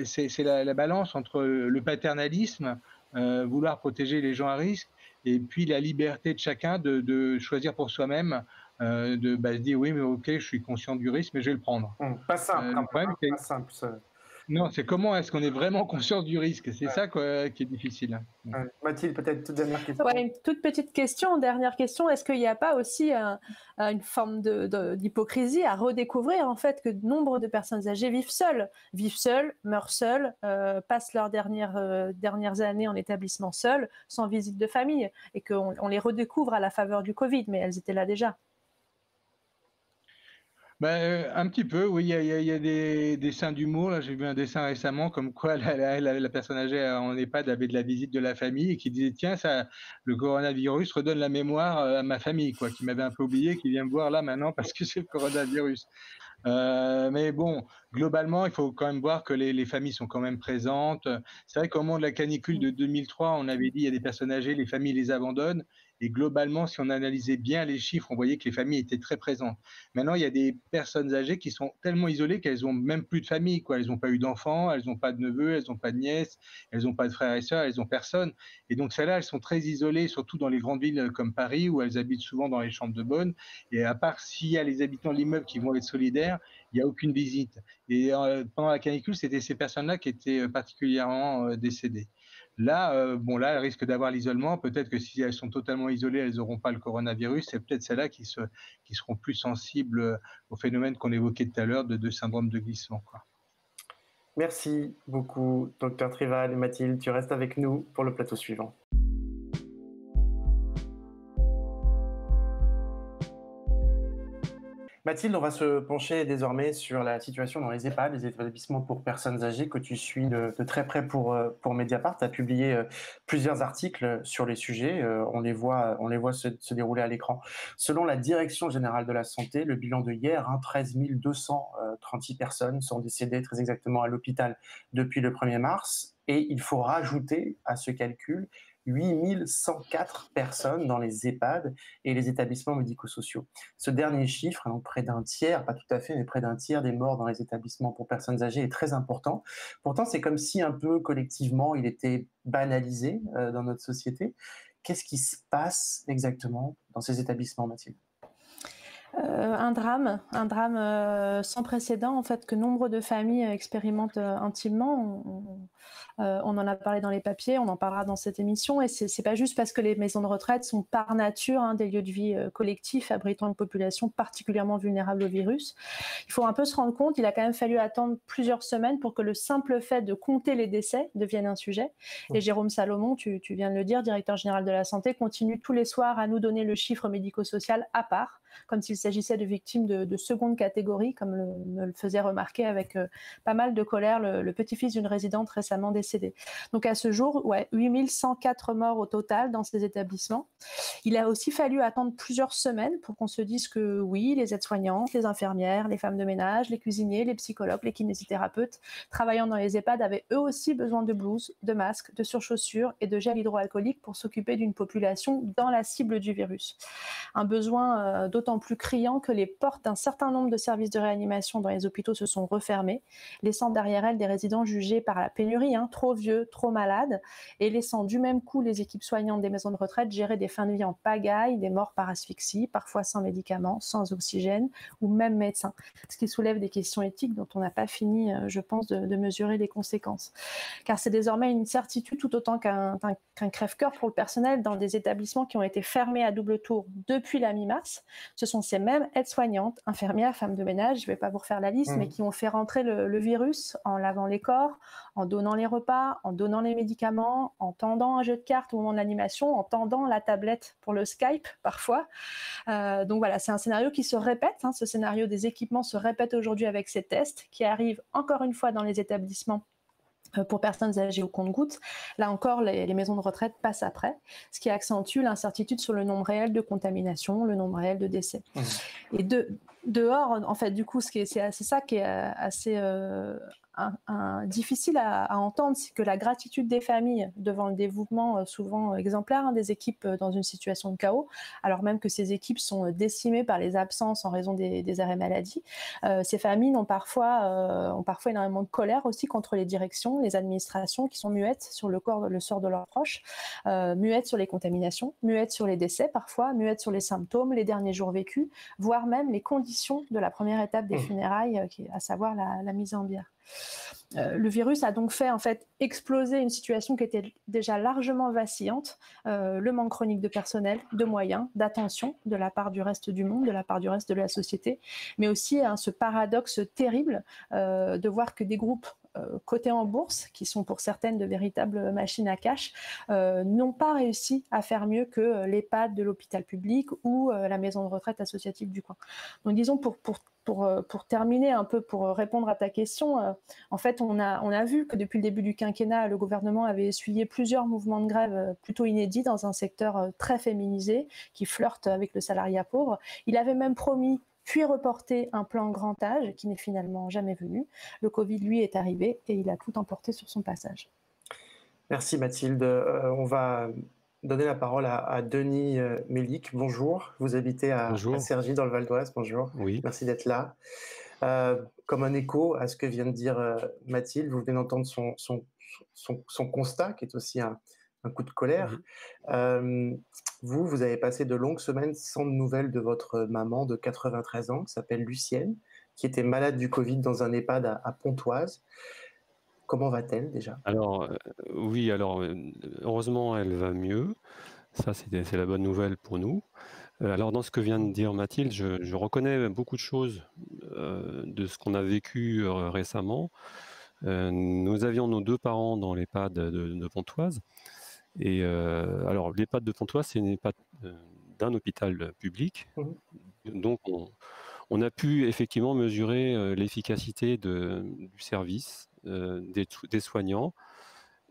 c'est la balance entre le paternalisme, vouloir protéger les gens à risque, et puis la liberté de chacun de choisir pour soi-même, de se dire oui, mais ok, je suis conscient du risque, mais je vais le prendre. Pas simple, pas simple. Non, c'est comment est-ce qu'on est vraiment conscient du risque? C'est ça qui est difficile. Mathilde, peut-être toute dernière question. Ouais, une toute petite question, dernière question. Est-ce qu'il n'y a pas aussi une forme d'hypocrisie à redécouvrir en fait que nombre de personnes âgées vivent seules, meurent seules, passent leurs dernières années en établissement seules, sans visite de famille, et qu'on les redécouvre à la faveur du Covid, mais elles étaient là déjà? Un petit peu, oui, il y a des dessins d'humour. Là, j'ai vu un dessin récemment comme quoi la personne âgée en EHPAD avait de la visite de la famille et qui disait tiens, le coronavirus redonne la mémoire à ma famille, quoi, qui m'avait un peu oublié, qui vient me voir là maintenant parce que c'est le coronavirus. Mais bon, globalement, il faut quand même voir que les familles sont quand même présentes. C'est vrai qu'au moment de la canicule de 2003, on avait dit il y a des personnes âgées, les familles les abandonnent. Et globalement, si on analysait bien les chiffres, on voyait que les familles étaient très présentes. Maintenant, il y a des personnes âgées qui sont tellement isolées qu'elles n'ont même plus de famille, quoi. Elles n'ont pas eu d'enfants, elles n'ont pas de neveux, elles n'ont pas de nièces, elles n'ont pas de frères et sœurs, elles n'ont personne. Et donc, celles-là, elles sont très isolées, surtout dans les grandes villes comme Paris, où elles habitent souvent dans les chambres de bonne. Et à part s'il y a les habitants de l'immeuble qui vont être solidaires, il n'y a aucune visite. Et pendant la canicule, c'était ces personnes-là qui étaient particulièrement décédées. Là, elles risquent d'avoir l'isolement. Peut-être que si elles sont totalement isolées, elles n'auront pas le coronavirus. C'est peut-être celles-là qui seront plus sensibles au phénomène qu'on évoquait tout à l'heure de syndrome de glissement, quoi. Merci beaucoup, Dr Trival et Mathilde. Tu restes avec nous pour le plateau suivant. Mathilde, on va se pencher désormais sur la situation dans les EHPAD, les établissements pour personnes âgées que tu suis de très près pour Mediapart. Tu as publié plusieurs articles sur les sujets. On les voit se dérouler à l'écran. Selon la Direction générale de la santé, le bilan de hier, 13 236 personnes sont décédées très exactement à l'hôpital depuis le 1er mars. Et il faut rajouter à ce calcul 8104 personnes dans les EHPAD et les établissements médico-sociaux. Ce dernier chiffre, donc près d'un tiers, pas tout à fait, mais près d'un tiers des morts dans les établissements pour personnes âgées est très important. Pourtant, c'est comme si un peu collectivement, il était banalisé dans notre société. Qu'est-ce qui se passe exactement dans ces établissements, Mathilde ? Un drame sans précédent en fait que nombre de familles expérimentent intimement. On en a parlé dans les papiers, on en parlera dans cette émission, et c'est pas juste parce que les maisons de retraite sont par nature des lieux de vie collectifs abritant une population particulièrement vulnérable au virus. Il faut un peu se rendre compte, il a quand même fallu attendre plusieurs semaines pour que le simple fait de compter les décès devienne un sujet. Et Jérôme Salomon, tu viens de le dire, directeur général de la santé, continue tous les soirs à nous donner le chiffre médico-social à part, comme s'il s'agissait de victimes de seconde catégorie, comme me le faisait remarquer avec pas mal de colère le petit-fils d'une résidente récemment décédée. Donc à ce jour, 8104 morts au total dans ces établissements. Il a aussi fallu attendre plusieurs semaines pour qu'on se dise que oui, les aides-soignantes, les infirmières, les femmes de ménage, les cuisiniers, les psychologues, les kinésithérapeutes travaillant dans les EHPAD avaient eux aussi besoin de blouses, de masques, de surchaussures et de gel hydroalcoolique pour s'occuper d'une population dans la cible du virus. Un besoin d'autant plus criant que les portes d'un certain nombre de services de réanimation dans les hôpitaux se sont refermées, laissant derrière elles des résidents jugés par la pénurie, trop vieux, trop malades, et laissant du même coup les équipes soignantes des maisons de retraite gérer des fins de vie en pagaille, des morts par asphyxie, parfois sans médicaments, sans oxygène, ou même médecins. Ce qui soulève des questions éthiques dont on n'a pas fini, je pense, de mesurer les conséquences. Car c'est désormais une certitude tout autant qu'un crève-cœur pour le personnel dans des établissements qui ont été fermés à double tour depuis la mi-mars. Ce sont ces mêmes aides-soignantes, infirmières, femmes de ménage, je ne vais pas vous refaire la liste, mais qui ont fait rentrer le virus en lavant les corps, en donnant les repas, en donnant les médicaments, en tendant un jeu de cartes au moment de l'animation, en tendant la tablette pour le Skype parfois. Donc voilà, c'est un scénario qui se répète. Ce scénario des équipements se répète aujourd'hui avec ces tests qui arrivent encore une fois dans les établissements pour personnes âgées au compte-gouttes. Là encore, les maisons de retraite passent après, ce qui accentue l'incertitude sur le nombre réel de contaminations, le nombre réel de décès. Et dehors, en fait, du coup, c'est ça qui est assez difficile à entendre, c'est que la gratitude des familles devant le dévouement souvent exemplaire des équipes dans une situation de chaos, alors même que ces équipes sont décimées par les absences en raison des arrêts maladie. Ces familles ont parfois énormément de colère aussi contre les directions, les administrations qui sont muettes sur le sort de leurs proches, muettes sur les contaminations, muettes sur les décès parfois, muettes sur les symptômes, les derniers jours vécus, voire même les conditions de la première étape des funérailles, à savoir la mise en bière. Le virus a donc fait en fait exploser une situation qui était déjà largement vacillante, le manque chronique de personnel, de moyens, d'attention de la part du reste du monde, de la part du reste de la société, mais aussi ce paradoxe terrible de voir que des groupes cotés en bourse, qui sont pour certaines de véritables machines à cash, n'ont pas réussi à faire mieux que l'EHPAD de l'hôpital public ou la maison de retraite associative du coin. Donc disons pour terminer un peu, pour répondre à ta question, en fait on a vu que depuis le début du quinquennat, le gouvernement avait essuyé plusieurs mouvements de grève plutôt inédits dans un secteur très féminisé qui flirte avec le salariat pauvre. Il avait même promis puis reporté un plan grand âge qui n'est finalement jamais venu. Le Covid, lui, est arrivé et il a tout emporté sur son passage. Merci Mathilde. On va donner la parole à Denis Mélic. Bonjour, vous habitez à Cergy dans le Val d'Oise. Bonjour, oui. Merci d'être là. Comme un écho à ce que vient de dire Mathilde, vous venez d'entendre son constat qui est aussi un coup de colère. Vous avez passé de longues semaines sans nouvelles de votre maman de 93 ans, qui s'appelle Lucienne, qui était malade du Covid dans un EHPAD à Pontoise. Comment va-t-elle déjà ? Alors, heureusement, elle va mieux. Ça, c'est la bonne nouvelle pour nous. Alors, dans ce que vient de dire Mathilde, je reconnais beaucoup de choses de ce qu'on a vécu récemment. Nous avions nos deux parents dans l'EHPAD de Pontoise. Et alors, l'EHPAD de Pontoise, c'est une EHPAD d'un hôpital public. Donc, on a pu effectivement mesurer l'efficacité du service, des soignants.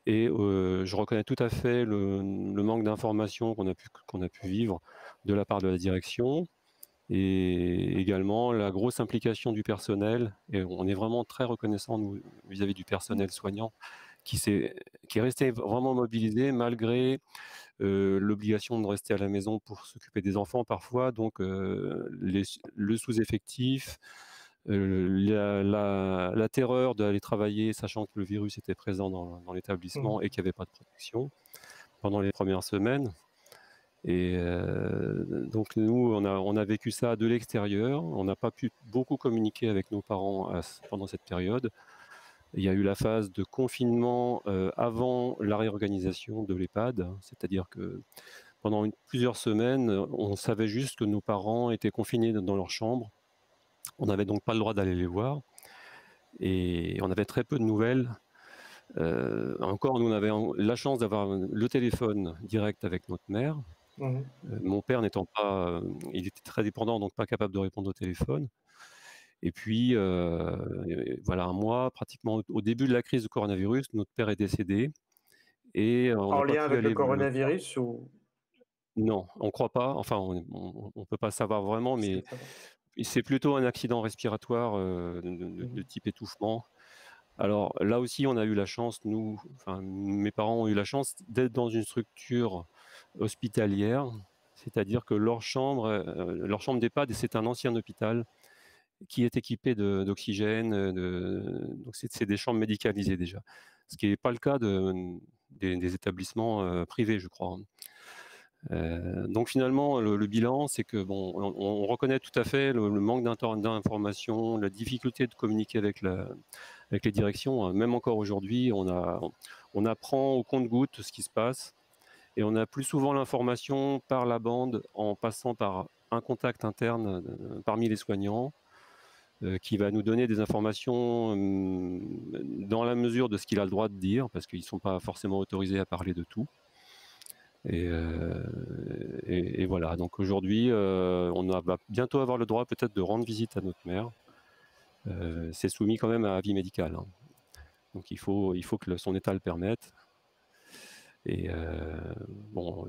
Et je reconnais tout à fait le manque d'informations qu'on a pu vivre de la part de la direction et également la grosse implication du personnel. Et on est vraiment très reconnaissant, nous, vis-à-vis du personnel soignant qui est resté vraiment mobilisé malgré l'obligation de rester à la maison pour s'occuper des enfants parfois, donc le sous-effectif, la terreur d'aller travailler sachant que le virus était présent dans l'établissement et qu'il n'y avait pas de protection pendant les premières semaines. Et donc nous, on a vécu ça de l'extérieur. On n'a pas pu beaucoup communiquer avec nos parents pendant cette période. Il y a eu la phase de confinement avant la réorganisation de l'EHPAD, c'est-à-dire que pendant plusieurs semaines, on savait juste que nos parents étaient confinés dans leur chambre. On n'avait donc pas le droit d'aller les voir et on avait très peu de nouvelles. Encore, nous, on avait la chance d'avoir le téléphone direct avec notre mère. Mon père n'étant pas, il était très dépendant, donc pas capable de répondre au téléphone. Et puis, voilà, un mois, pratiquement au début de la crise du coronavirus, notre père est décédé. Et on En n'a pas lien pu avec le aller le voir. coronavirus ou... Non, on ne croit pas. Enfin, on ne peut pas savoir vraiment, mais c'est plutôt un accident respiratoire de type étouffement. Alors là aussi, on a eu la chance, nous, enfin, mes parents ont eu la chance d'être dans une structure hospitalière, c'est-à-dire que leur chambre d'EHPAD, c'est un ancien hôpital qui est équipé d'oxygène, donc c'est des chambres médicalisées déjà, ce qui n'est pas le cas des établissements privés, je crois. Donc finalement, le bilan, c'est que bon, on reconnaît tout à fait le manque d'information, la difficulté de communiquer avec les directions. Même encore aujourd'hui, on apprend au compte-gouttes ce qui se passe et on a plus souvent l'information par la bande en passant par un contact interne parmi les soignants qui va nous donner des informations dans la mesure de ce qu'il a le droit de dire, parce qu'ils ne sont pas forcément autorisés à parler de tout. Et voilà, donc aujourd'hui, on va bientôt avoir le droit peut-être de rendre visite à notre mère. C'est soumis quand même à avis médical, hein. Donc il faut que son état le permette. Et bon,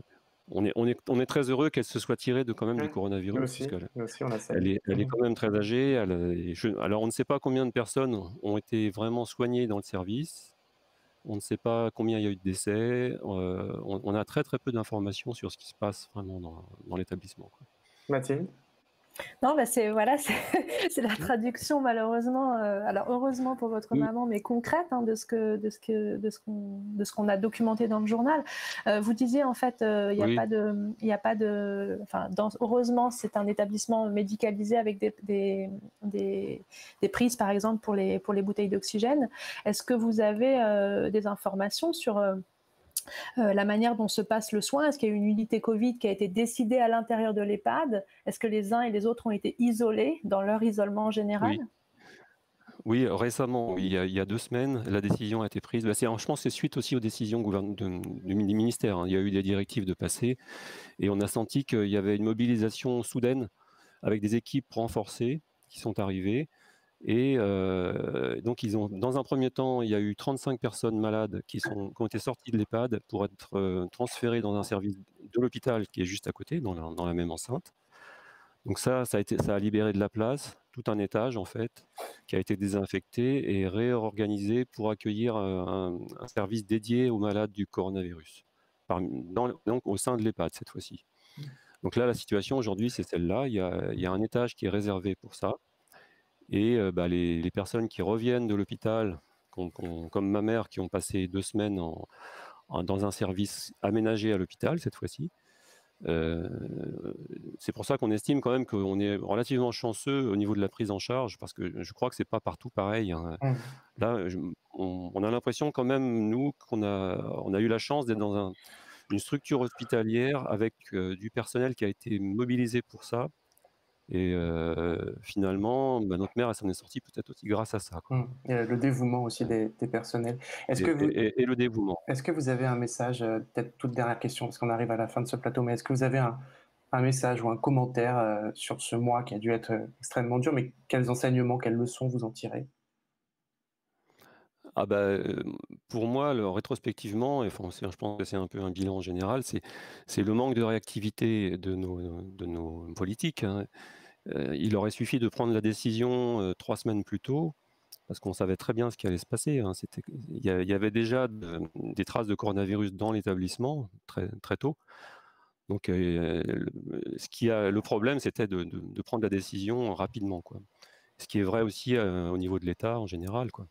on est très heureux qu'elle se soit tirée quand même du coronavirus. Nous aussi, on a ça. Elle est quand même très âgée. Alors on ne sait pas combien de personnes ont été vraiment soignées dans le service. On ne sait pas combien il y a eu de décès. On a très très peu d'informations sur ce qui se passe vraiment dans l'établissement. Mathilde ? Non, bah c'est la traduction malheureusement. Alors heureusement pour votre maman, mais concrète hein, de ce qu'on a documenté dans le journal. Vous disiez en fait, il y a pas de, enfin, heureusement c'est un établissement médicalisé avec des prises par exemple pour les bouteilles d'oxygène. Est-ce que vous avez des informations sur la manière dont se passe le soin? Est-ce qu'il y a une unité Covid qui a été décidée à l'intérieur de l'EHPAD? Est-ce que les uns et les autres ont été isolés dans leur isolement général? Oui, récemment, il y a 2 semaines, la décision a été prise. Je pense que c'est suite aussi aux décisions du ministère, hein. Il y a eu des directives de passer et on a senti qu'il y avait une mobilisation soudaine avec des équipes renforcées qui sont arrivées. Et donc, dans un premier temps, il y a eu 35 personnes malades qui ont été sorties de l'EHPAD pour être transférées dans un service de l'hôpital qui est juste à côté, dans la même enceinte. Donc ça a libéré de la place, tout un étage en fait, qui a été désinfecté et réorganisé pour accueillir un service dédié aux malades du coronavirus, donc au sein de l'EHPAD cette fois-ci. Donc là, la situation aujourd'hui, c'est celle-là. Il y a un étage qui est réservé pour ça. Et les personnes qui reviennent de l'hôpital, comme ma mère, qui ont passé 2 semaines dans un service aménagé à l'hôpital cette fois-ci, c'est pour ça qu'on estime quand même qu'on est relativement chanceux au niveau de la prise en charge, parce que je crois que c'est pas partout pareil, hein. Là, on a l'impression quand même, nous, qu'on a eu la chance d'être dans une structure hospitalière avec du personnel qui a été mobilisé pour ça. Et finalement, notre mère, elle s'en est sortie peut-être aussi grâce à ça, quoi. Et le dévouement aussi des personnels. Et le dévouement. Est-ce que vous avez un message, peut-être toute dernière question, parce qu'on arrive à la fin de ce plateau, mais est-ce que vous avez un message ou un commentaire sur ce mois qui a dû être extrêmement dur, mais quels enseignements, quelles leçons vous en tirez? Pour moi, rétrospectivement, je pense que c'est un peu un bilan général, c'est le manque de réactivité de nos politiques, hein. Il aurait suffi de prendre la décision 3 semaines plus tôt, parce qu'on savait très bien ce qui allait se passer, hein. Il y avait déjà des traces de coronavirus dans l'établissement très, très tôt. Donc, le problème, c'était de prendre la décision rapidement, quoi. Ce qui est vrai aussi au niveau de l'État en général, quoi.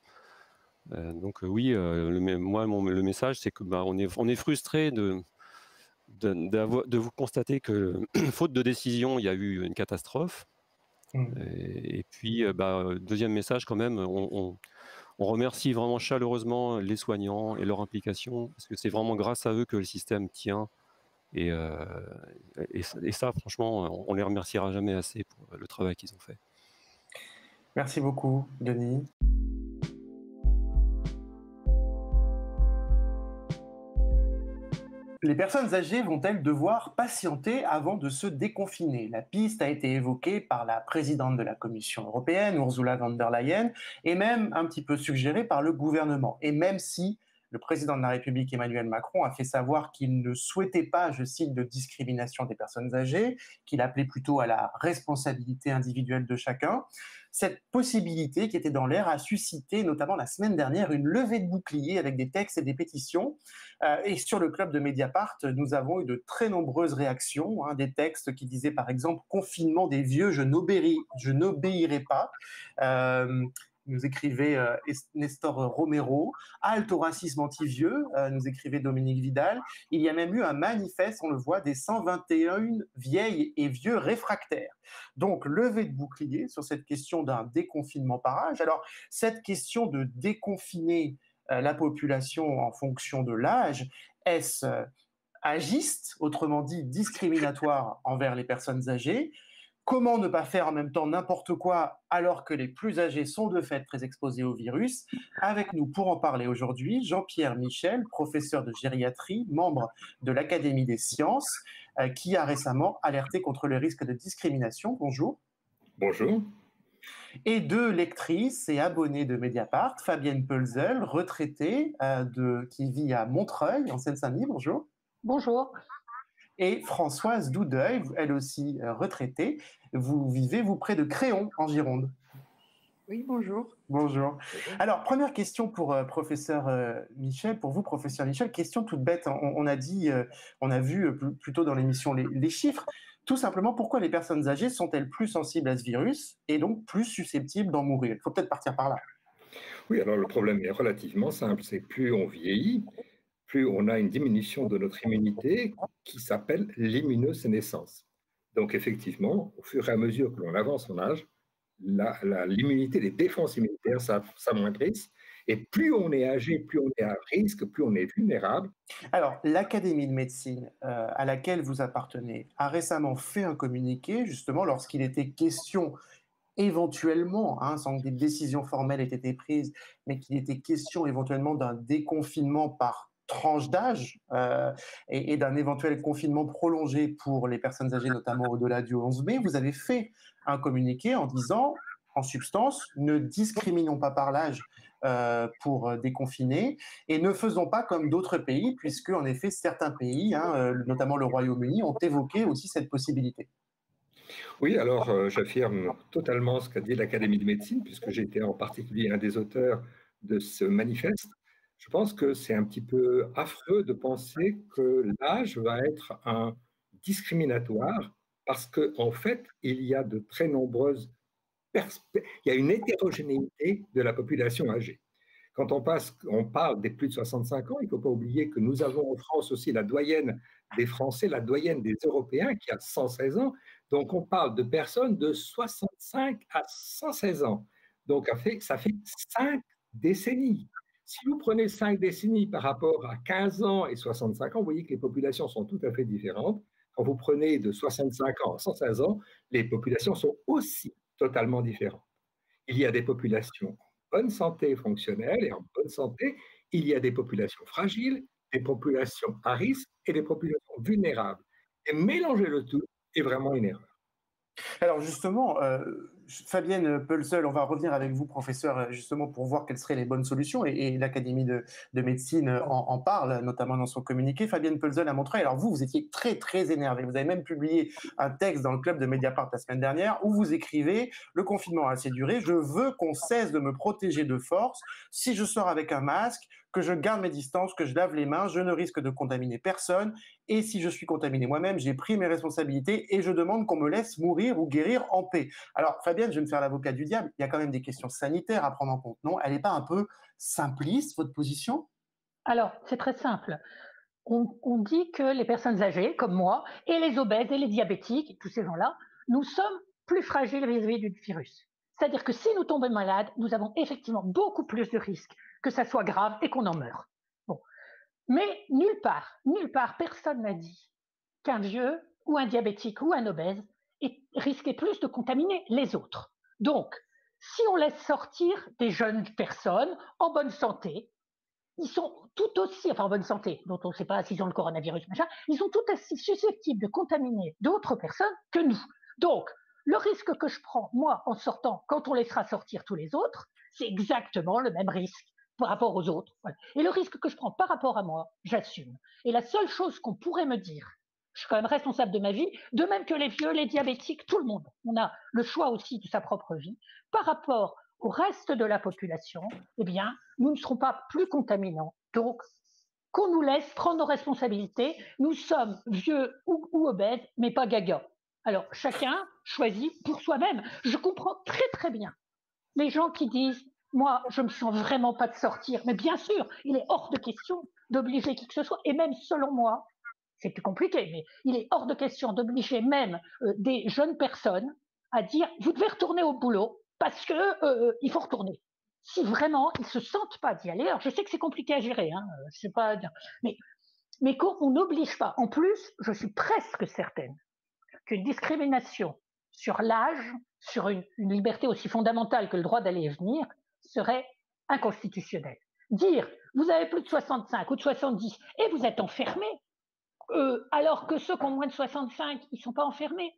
Donc oui, le message, c'est que on est frustré de vous constater que, faute de décision, il y a eu une catastrophe. Et puis, deuxième message quand même, on remercie vraiment chaleureusement les soignants et leur implication, parce que c'est vraiment grâce à eux que le système tient. Et ça, franchement, on les remerciera jamais assez pour le travail qu'ils ont fait. Merci beaucoup, Denis. Les personnes âgées vont-elles devoir patienter avant de se déconfiner? La piste a été évoquée par la présidente de la Commission européenne, Ursula von der Leyen, et même un petit peu suggérée par le gouvernement. Et même si le président de la République, Emmanuel Macron, a fait savoir qu'il ne souhaitait pas, je cite, de discrimination des personnes âgées, qu'il appelait plutôt à la responsabilité individuelle de chacun. Cette possibilité qui était dans l'air a suscité, notamment la semaine dernière, une levée de boucliers avec des textes et des pétitions. Et sur le club de Mediapart, nous avons eu de très nombreuses réactions, des textes qui disaient par exemple « Confinement des vieux, je n'obéirai pas ». Nous écrivait Nestor Romero. Halte au racisme anti-vieux, nous écrivait Dominique Vidal. Il y a même eu un manifeste, on le voit, des 121 vieilles et vieux réfractaires. Donc, levée de bouclier sur cette question d'un déconfinement par âge. Alors, cette question de déconfiner la population en fonction de l'âge, est-ce agiste, autrement dit discriminatoire envers les personnes âgées? Comment ne pas faire en même temps n'importe quoi alors que les plus âgés sont de fait très exposés au virus? Avec nous pour en parler aujourd'hui, Jean-Pierre Michel, professeur de gériatrie, membre de l'Académie des sciences, qui a récemment alerté contre le risque de discrimination. Bonjour. Bonjour. Et deux lectrices et abonnées de Mediapart, Fabienne Pölzel, retraitée qui vit à Montreuil, en Seine-Saint-Denis. Bonjour. Bonjour. Et Françoise Doudeuil, elle aussi retraitée. Vous vivez, vous, près de Créon, en Gironde. Oui, bonjour. Bonjour. Alors, première question pour professeur Michel, pour vous, professeur Michel, question toute bête. On a vu plutôt dans l'émission les chiffres. Tout simplement, pourquoi les personnes âgées sont-elles plus sensibles à ce virus et donc plus susceptibles d'en mourir? Il faut peut-être partir par là. Oui, alors le problème est relativement simple. C'est plus on vieillit, plus on a une diminution de notre immunité qui s'appelle l'immunosénescence. Donc effectivement, au fur et à mesure que l'on avance en âge, l'immunité, les défenses immunitaires s'amoindrissent. Et plus on est âgé, plus on est à risque, plus on est vulnérable. Alors, l'Académie de médecine à laquelle vous appartenez a récemment fait un communiqué, justement, lorsqu'il était question éventuellement, sans que des décisions formelles aient été prises, mais qu'il était question éventuellement d'un déconfinement par tranche d'âge et d'un éventuel confinement prolongé pour les personnes âgées, notamment au-delà du 11 mai, vous avez fait un communiqué en disant, en substance, ne discriminons pas par l'âge pour déconfiner et ne faisons pas comme d'autres pays, puisque en effet certains pays, notamment le Royaume-Uni, ont évoqué aussi cette possibilité. Oui, alors j'affirme totalement ce qu'a dit l'Académie de médecine, puisque j'ai été en particulier un des auteurs de ce manifeste. Je pense que c'est un petit peu affreux de penser que l'âge va être un discriminatoire parce qu'en fait, il y a de très nombreuses il y a une hétérogénéité de la population âgée. Quand on parle des plus de 65 ans, il ne faut pas oublier que nous avons en France aussi la doyenne des Français, la doyenne des Européens qui a 116 ans. Donc on parle de personnes de 65 à 116 ans. Donc ça fait 5 décennies. Si vous prenez 5 décennies par rapport à 15 ans et 65 ans, vous voyez que les populations sont tout à fait différentes. Quand vous prenez de 65 ans à 116 ans, les populations sont aussi totalement différentes. Il y a des populations en bonne santé fonctionnelle et en bonne santé. Il y a des populations fragiles, des populations à risque et des populations vulnérables. Et mélanger le tout est vraiment une erreur. Alors justement, Fabienne Pölzel, on va revenir avec vous, professeur, justement pour voir quelles seraient les bonnes solutions, et l'Académie de médecine en parle, notamment dans son communiqué. Fabienne Pölzel a montré, alors vous étiez très très énervé, vous avez même publié un texte dans le club de Mediapart la semaine dernière, où vous écrivez « Le confinement a assez duré, je veux qu'on cesse de me protéger de force, si je sors avec un masque, que je garde mes distances, que je lave les mains, je ne risque de contaminer personne. Et si je suis contaminé moi-même, j'ai pris mes responsabilités et je demande qu'on me laisse mourir ou guérir en paix. » Alors, Fabienne, je vais me faire l'avocat du diable. Il y a quand même des questions sanitaires à prendre en compte, non? Elle n'est pas un peu simpliste, votre position? Alors, c'est très simple. on dit que les personnes âgées, comme moi, et les obèses et les diabétiques, tous ces gens-là, nous sommes plus fragiles vis-à-vis du virus. C'est-à-dire que si nous tombons malades, nous avons effectivement beaucoup plus de risques que ça soit grave et qu'on en meure. Bon. Mais nulle part, personne n'a dit qu'un vieux ou un diabétique ou un obèse risquait plus de contaminer les autres. Donc, si on laisse sortir des jeunes personnes en bonne santé, ils sont tout aussi, enfin en bonne santé, dont on ne sait pas s'ils ont le coronavirus, machin, ils sont tout aussi susceptibles de contaminer d'autres personnes que nous. Donc, le risque que je prends, moi, en sortant, quand on laissera sortir tous les autres, c'est exactement le même risque par rapport aux autres. Voilà. Et le risque que je prends par rapport à moi, j'assume. Et la seule chose qu'on pourrait me dire, je suis quand même responsable de ma vie, de même que les vieux, les diabétiques, tout le monde. On a le choix aussi de sa propre vie. Par rapport au reste de la population, eh bien, nous ne serons pas plus contaminants. Donc, qu'on nous laisse prendre nos responsabilités. Nous sommes vieux ou obèses, mais pas gaga. Alors, chacun choisit pour soi-même. Je comprends très, très bien les gens qui disent « Moi, je ne me sens vraiment pas de sortir ». Mais bien sûr, il est hors de question d'obliger qui que ce soit. Et même selon moi, c'est plus compliqué, mais il est hors de question d'obliger même des jeunes personnes à dire « Vous devez retourner au boulot parce qu'il faut retourner ». Si vraiment ils ne se sentent pas d'y aller, alors je sais que c'est compliqué à gérer, hein, je sais pas, mais qu'on n'oblige pas. En plus, je suis presque certaine qu'une discrimination sur l'âge, sur une liberté aussi fondamentale que le droit d'aller et venir, serait inconstitutionnelle. Dire vous avez plus de 65 ou de 70 et vous êtes enfermé, alors que ceux qui ont moins de 65, ils ne sont pas enfermés,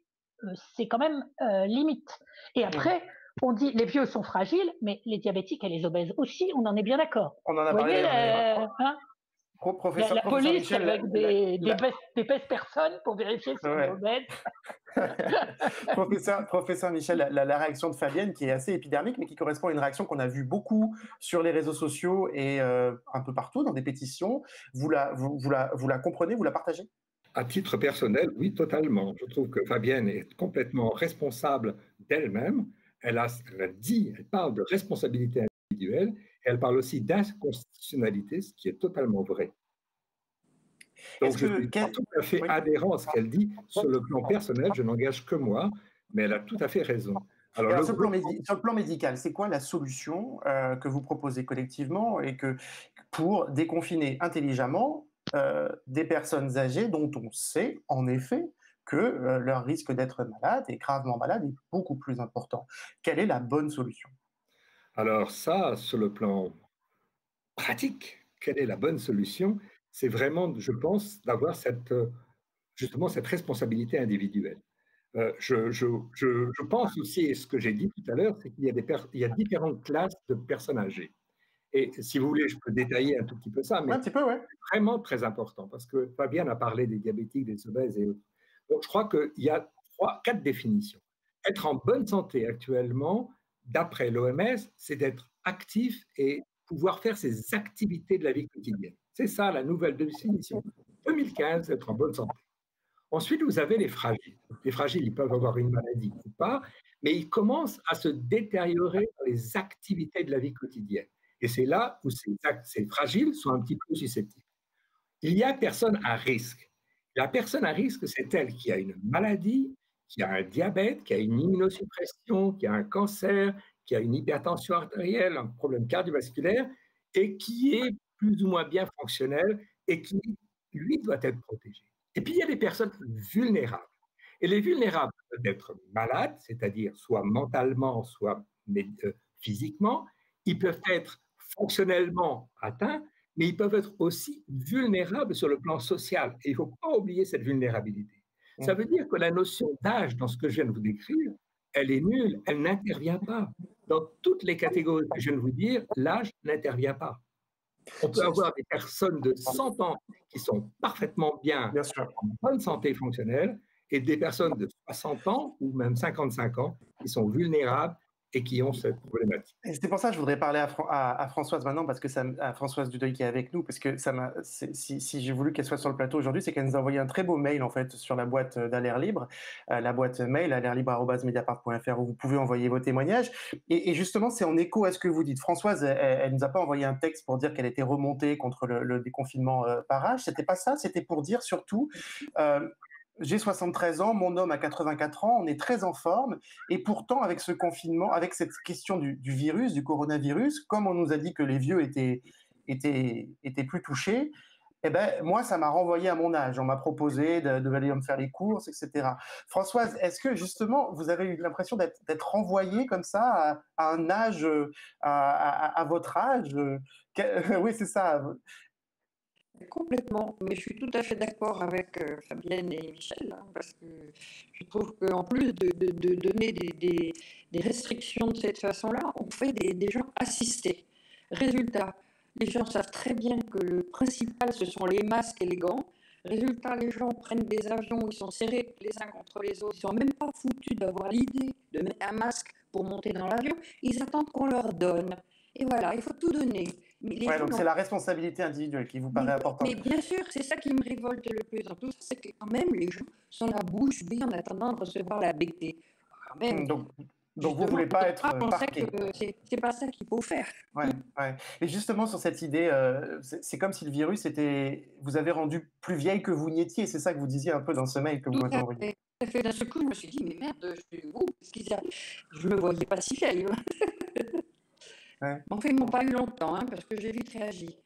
c'est quand même limite. Et après, on dit les vieux sont fragiles, mais les diabétiques et les obèses aussi, on en est bien d'accord. On en a parlé. La police Michel, avec des pèses personnes pour vérifier si on est obèse. Professeur Michel, la réaction de Fabienne qui est assez épidermique, mais qui correspond à une réaction qu'on a vue beaucoup sur les réseaux sociaux et un peu partout dans des pétitions. Vous la comprenez, vous la partagez? À titre personnel, oui, totalement. Je trouve que Fabienne est complètement responsable d'elle-même. Elle parle de responsabilité individuelle et elle parle aussi d'inconstitutionnalité, ce qui est totalement vrai. Donc je suis tout à fait adhérent à ce qu'elle dit. Sur le plan personnel, je n'engage que moi, mais elle a tout à fait raison. Alors sur le plan médical, c'est quoi la solution que vous proposez collectivement et pour déconfiner intelligemment des personnes âgées dont on sait en effet que leur risque d'être malade et gravement malade est beaucoup plus important? Quelle est la bonne solution? Alors ça, sur le plan pratique, quelle est la bonne solution? C'est vraiment, je pense, d'avoir justement cette responsabilité individuelle. Je pense aussi, et ce que j'ai dit tout à l'heure, c'est qu'il y a différentes classes de personnes âgées. Et si vous voulez, je peux détailler un tout petit peu ça, mais c'est vraiment très important, parce que Fabienne a parlé des diabétiques, des obèses et autres. Donc je crois qu'il y a 4 définitions. Être en bonne santé actuellement, d'après l'OMS, c'est d'être actif et pouvoir faire ses activités de la vie quotidienne. C'est ça la nouvelle définition. 2015, être en bonne santé. Ensuite, vous avez les fragiles. Les fragiles, ils peuvent avoir une maladie ou pas, mais ils commencent à se détériorer dans les activités de la vie quotidienne. Et c'est là où ces fragiles sont un petit peu susceptibles. Il y a personne à risque. La personne à risque, c'est elle qui a une maladie, qui a un diabète, qui a une immunosuppression, qui a un cancer, qui a une hypertension artérielle, un problème cardiovasculaire, et qui est plus ou moins bien fonctionnel et qui, lui, doit être protégé. Et puis, il y a des personnes vulnérables. Et les vulnérables peuvent être malades, c'est-à-dire soit mentalement, soit physiquement. Ils peuvent être fonctionnellement atteints, mais ils peuvent être aussi vulnérables sur le plan social. Et il ne faut pas oublier cette vulnérabilité. Ça veut dire que la notion d'âge, dans ce que je viens de vous décrire, elle est nulle, elle n'intervient pas. Dans toutes les catégories que je viens de vous dire, l'âge n'intervient pas. On peut avoir des personnes de 100 ans qui sont parfaitement bien en bonne santé fonctionnelle et des personnes de 60 ans ou même 55 ans qui sont vulnérables et qui ont cette problématique. Et c'est pour ça que je voudrais parler à Françoise maintenant, parce que à Françoise Dudeuil qui est avec nous, parce que si j'ai voulu qu'elle soit sur le plateau aujourd'hui, c'est qu'elle nous a envoyé un très beau mail en fait sur la boîte d'Alert Libre, la boîte mail alertlibre@mediapart.fr où vous pouvez envoyer vos témoignages. Et justement, c'est en écho à ce que vous dites. Françoise, elle nous a pas envoyé un texte pour dire qu'elle était remontée contre le déconfinement par âge. C'était pas ça. C'était pour dire surtout. J'ai 73 ans, mon homme a 84 ans, on est très en forme, et pourtant avec ce confinement, avec cette question du virus, du coronavirus, comme on nous a dit que les vieux étaient plus touchés, eh ben, moi, ça m'a renvoyé à mon âge. On m'a proposé d'aller me faire les courses, etc. Françoise, est-ce que justement, vous avez eu l'impression d'être renvoyée comme ça à un âge, à votre âge Oui, c'est ça. Complètement, mais je suis tout à fait d'accord avec Fabienne et Michel, hein, parce que je trouve qu'en plus de donner des restrictions de cette façon-là, on fait des gens assistés. Résultat, les gens savent très bien que le principal, ce sont les masques et les gants. Résultat, les gens prennent des avions, ils sont serrés les uns contre les autres, ils sont même pas foutus d'avoir l'idée de mettre un masque pour monter dans l'avion, ils attendent qu'on leur donne. Et voilà, il faut tout donner. Ouais, donc c'est la responsabilité individuelle qui vous paraît importante. Mais bien sûr, c'est ça qui me révolte le plus dans tout ça, c'est que quand même les gens sont la bouche bée en attendant de recevoir la bectée. Quand même, donc vous ne voulez pas être parqué. C'est pas ça qu'il faut faire. Ouais. Et justement, sur cette idée, c'est comme si le virus était... Vous avez rendu plus vieille que vous n'y étiez, c'est ça que vous disiez un peu dans ce mail que vous m'avez envoyé. Tout à fait. D'un seul coup, je me suis dit, mais merde, je me voyais pas si vieille. Ouais. Enfin, ils m'ont pas eu longtemps, hein, parce que j'ai vite réagi.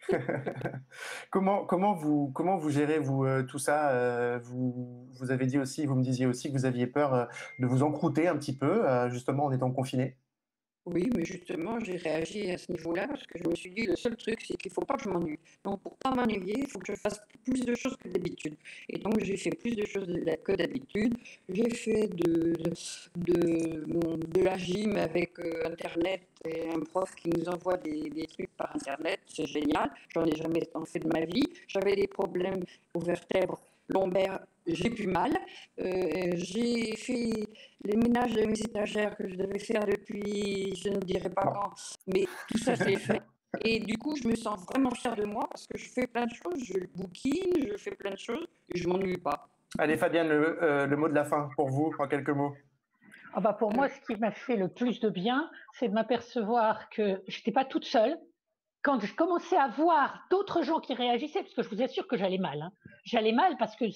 Comment vous gérez tout ça vous avez dit aussi, vous me disiez aussi que vous aviez peur de vous encrouter un petit peu, justement en étant confiné. Oui, mais justement, j'ai réagi à ce niveau-là parce que je me suis dit, le seul truc, c'est qu'il ne faut pas que je m'ennuie. Donc, pour ne pas m'ennuyer, il faut que je fasse plus de choses que d'habitude. Et donc, j'ai fait plus de choses que d'habitude. J'ai fait de la gym avec Internet et un prof qui nous envoie des trucs par Internet. C'est génial. J'en ai jamais tant fait de ma vie. J'avais des problèmes aux vertèbres lombaires. J'ai plus mal. J'ai fait les ménages de mes étagères que je devais faire depuis, je ne dirais pas quand, mais tout ça c'est fait. Et du coup, je me sens vraiment fière de moi parce que je fais plein de choses, je bouquine, je fais plein de choses et je m'ennuie pas. Allez, Fabienne, le mot de la fin pour vous, en quelques mots. Ah bah pour moi, ce qui m'a fait le plus de bien, c'est de m'apercevoir que je n'étais pas toute seule. Quand je commençais à voir d'autres gens qui réagissaient, parce que je vous assure que j'allais mal. Hein. J'allais mal parce que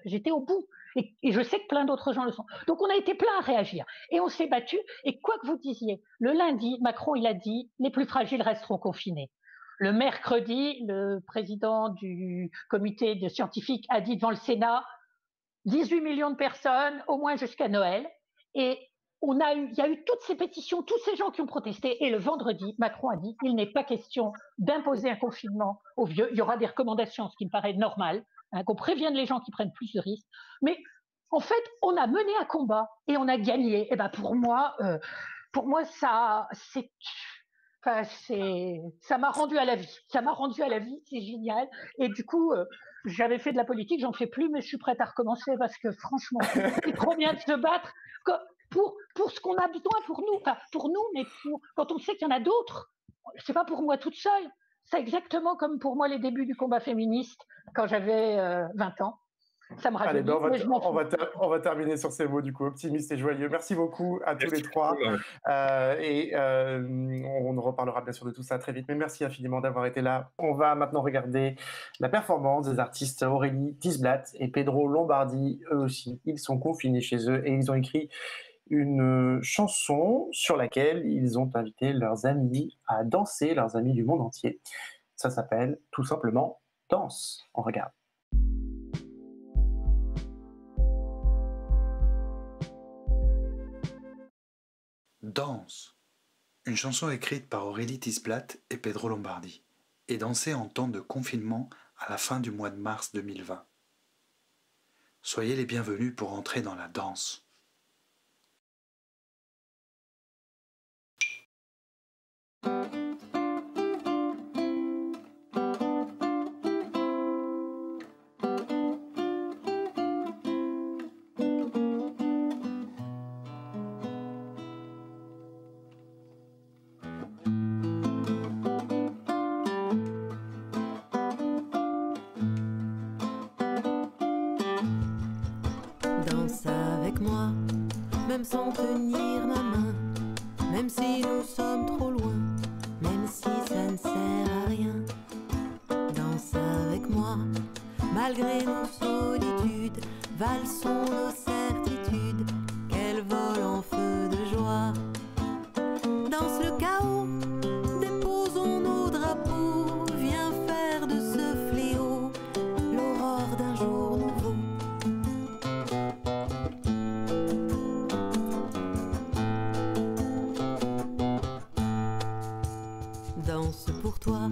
j'étais au bout. Et je sais que plein d'autres gens le sont. Donc on a été plein à réagir. Et on s'est battu. Et quoi que vous disiez, le lundi, Macron, il a dit « les plus fragiles resteront confinés ». Le mercredi, le président du comité de scientifiques a dit devant le Sénat « 18 millions de personnes, au moins jusqu'à Noël ». Et il y a eu toutes ces pétitions, tous ces gens qui ont protesté. Et le vendredi, Macron a dit il n'est pas question d'imposer un confinement aux vieux. Il y aura des recommandations, ce qui me paraît normal, hein, qu'on prévienne les gens qui prennent plus de risques. Mais en fait, on a mené un combat et on a gagné. Et ben pour moi, ça m'a rendu à la vie. Ça m'a rendu à la vie, c'est génial. Et du coup, j'avais fait de la politique, j'en fais plus, mais je suis prête à recommencer parce que franchement, c'est trop bien de se battre. Pour ce qu'on a besoin pour nous, mais quand on sait qu'il y en a d'autres, c'est pas pour moi toute seule. C'est exactement comme pour moi les débuts du combat féministe quand j'avais 20 ans. Ça me rajeunit, mais je m'en fous. On va terminer sur ces mots du coup, optimistes et joyeux. Merci beaucoup à tous les trois. On reparlera bien sûr de tout ça très vite, mais merci infiniment d'avoir été là. On va maintenant regarder la performance des artistes Aurélie Tisblatt et Pedro Lombardi. Eux aussi, ils sont confinés chez eux et ils ont écrit une chanson sur laquelle ils ont invité leurs amis à danser, leurs amis du monde entier. Ça s'appelle tout simplement Danse. On regarde. Danse, une chanson écrite par Aurélie Tisblatt et Pedro Lombardi, et dansée en temps de confinement à la fin du mois de mars 2020. Soyez les bienvenus pour entrer dans la danse. moi, même sans tenir ma main, même si nous sommes trop loin, même si ça ne sert à rien. Danse avec moi, malgré nos solitudes, valsons nos certitudes, qu'elles volent en feu de joie. Danse le chaos, déposons nos drapeaux, viens faire de ce fléau l'aurore d'un jour nouveau. Danse pour toi,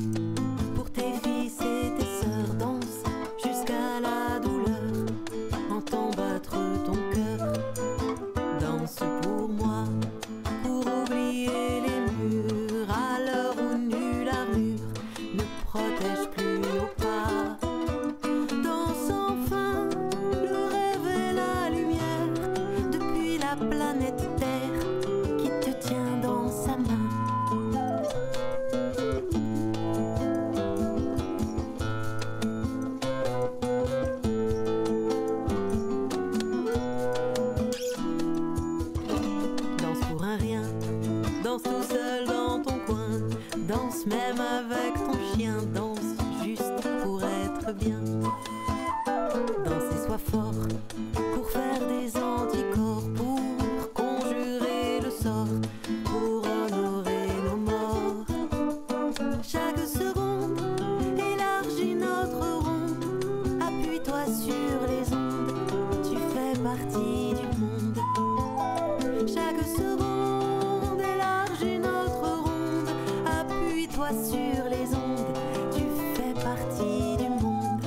pour tes fils et tes sœurs, danse jusqu'à la douleur, entends battre ton cœur. Danse pour moi, pour oublier les murs, à l'heure où nulle armure ne protège plus nos pas. Danse enfin, le rêve et la lumière, depuis la planète Terre qui te tient dans sa main. Danse pour un rien, danse tout seul dans ton coin, danse même avec ton chien, danse juste pour être bien. Danse et sois fort pour faire des anticorps, pour conjurer le sort, pour honorer nos morts. Chaque seconde élargit notre ronde, appuie-toi sur les ondes, tu fais partie du monde. Chaque seconde élargit notre ronde, appuie-toi sur les ondes, tu fais partie du monde.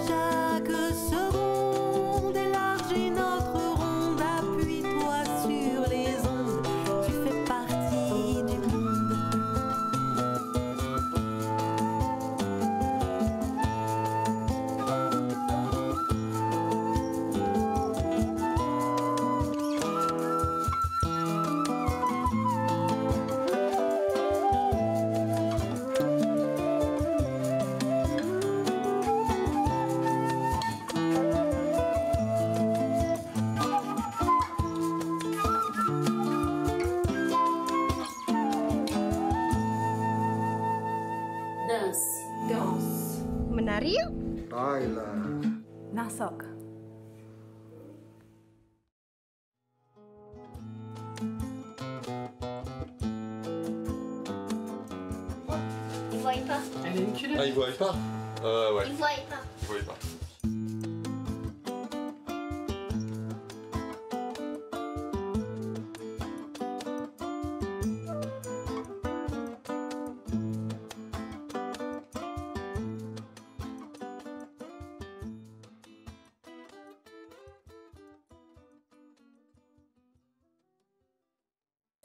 Chaque seconde élargit notre ronde, appuie-toi sur les ondes, tu fais partie du monde. Danse. Menari yuk. Baila. Masuk. Il voit pas. Elle est une culotte. Ah, il voit pas ouais. Il voit pas. Il voit pas.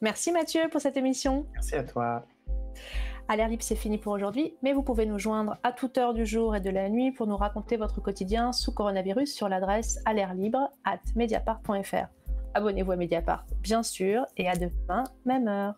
Merci Mathieu pour cette émission. Merci à toi. À l'air libre, c'est fini pour aujourd'hui, mais vous pouvez nous joindre à toute heure du jour et de la nuit pour nous raconter votre quotidien sous coronavirus sur l'adresse alairlibre@mediapart.fr. Abonnez-vous à Mediapart, bien sûr, et à demain, même heure.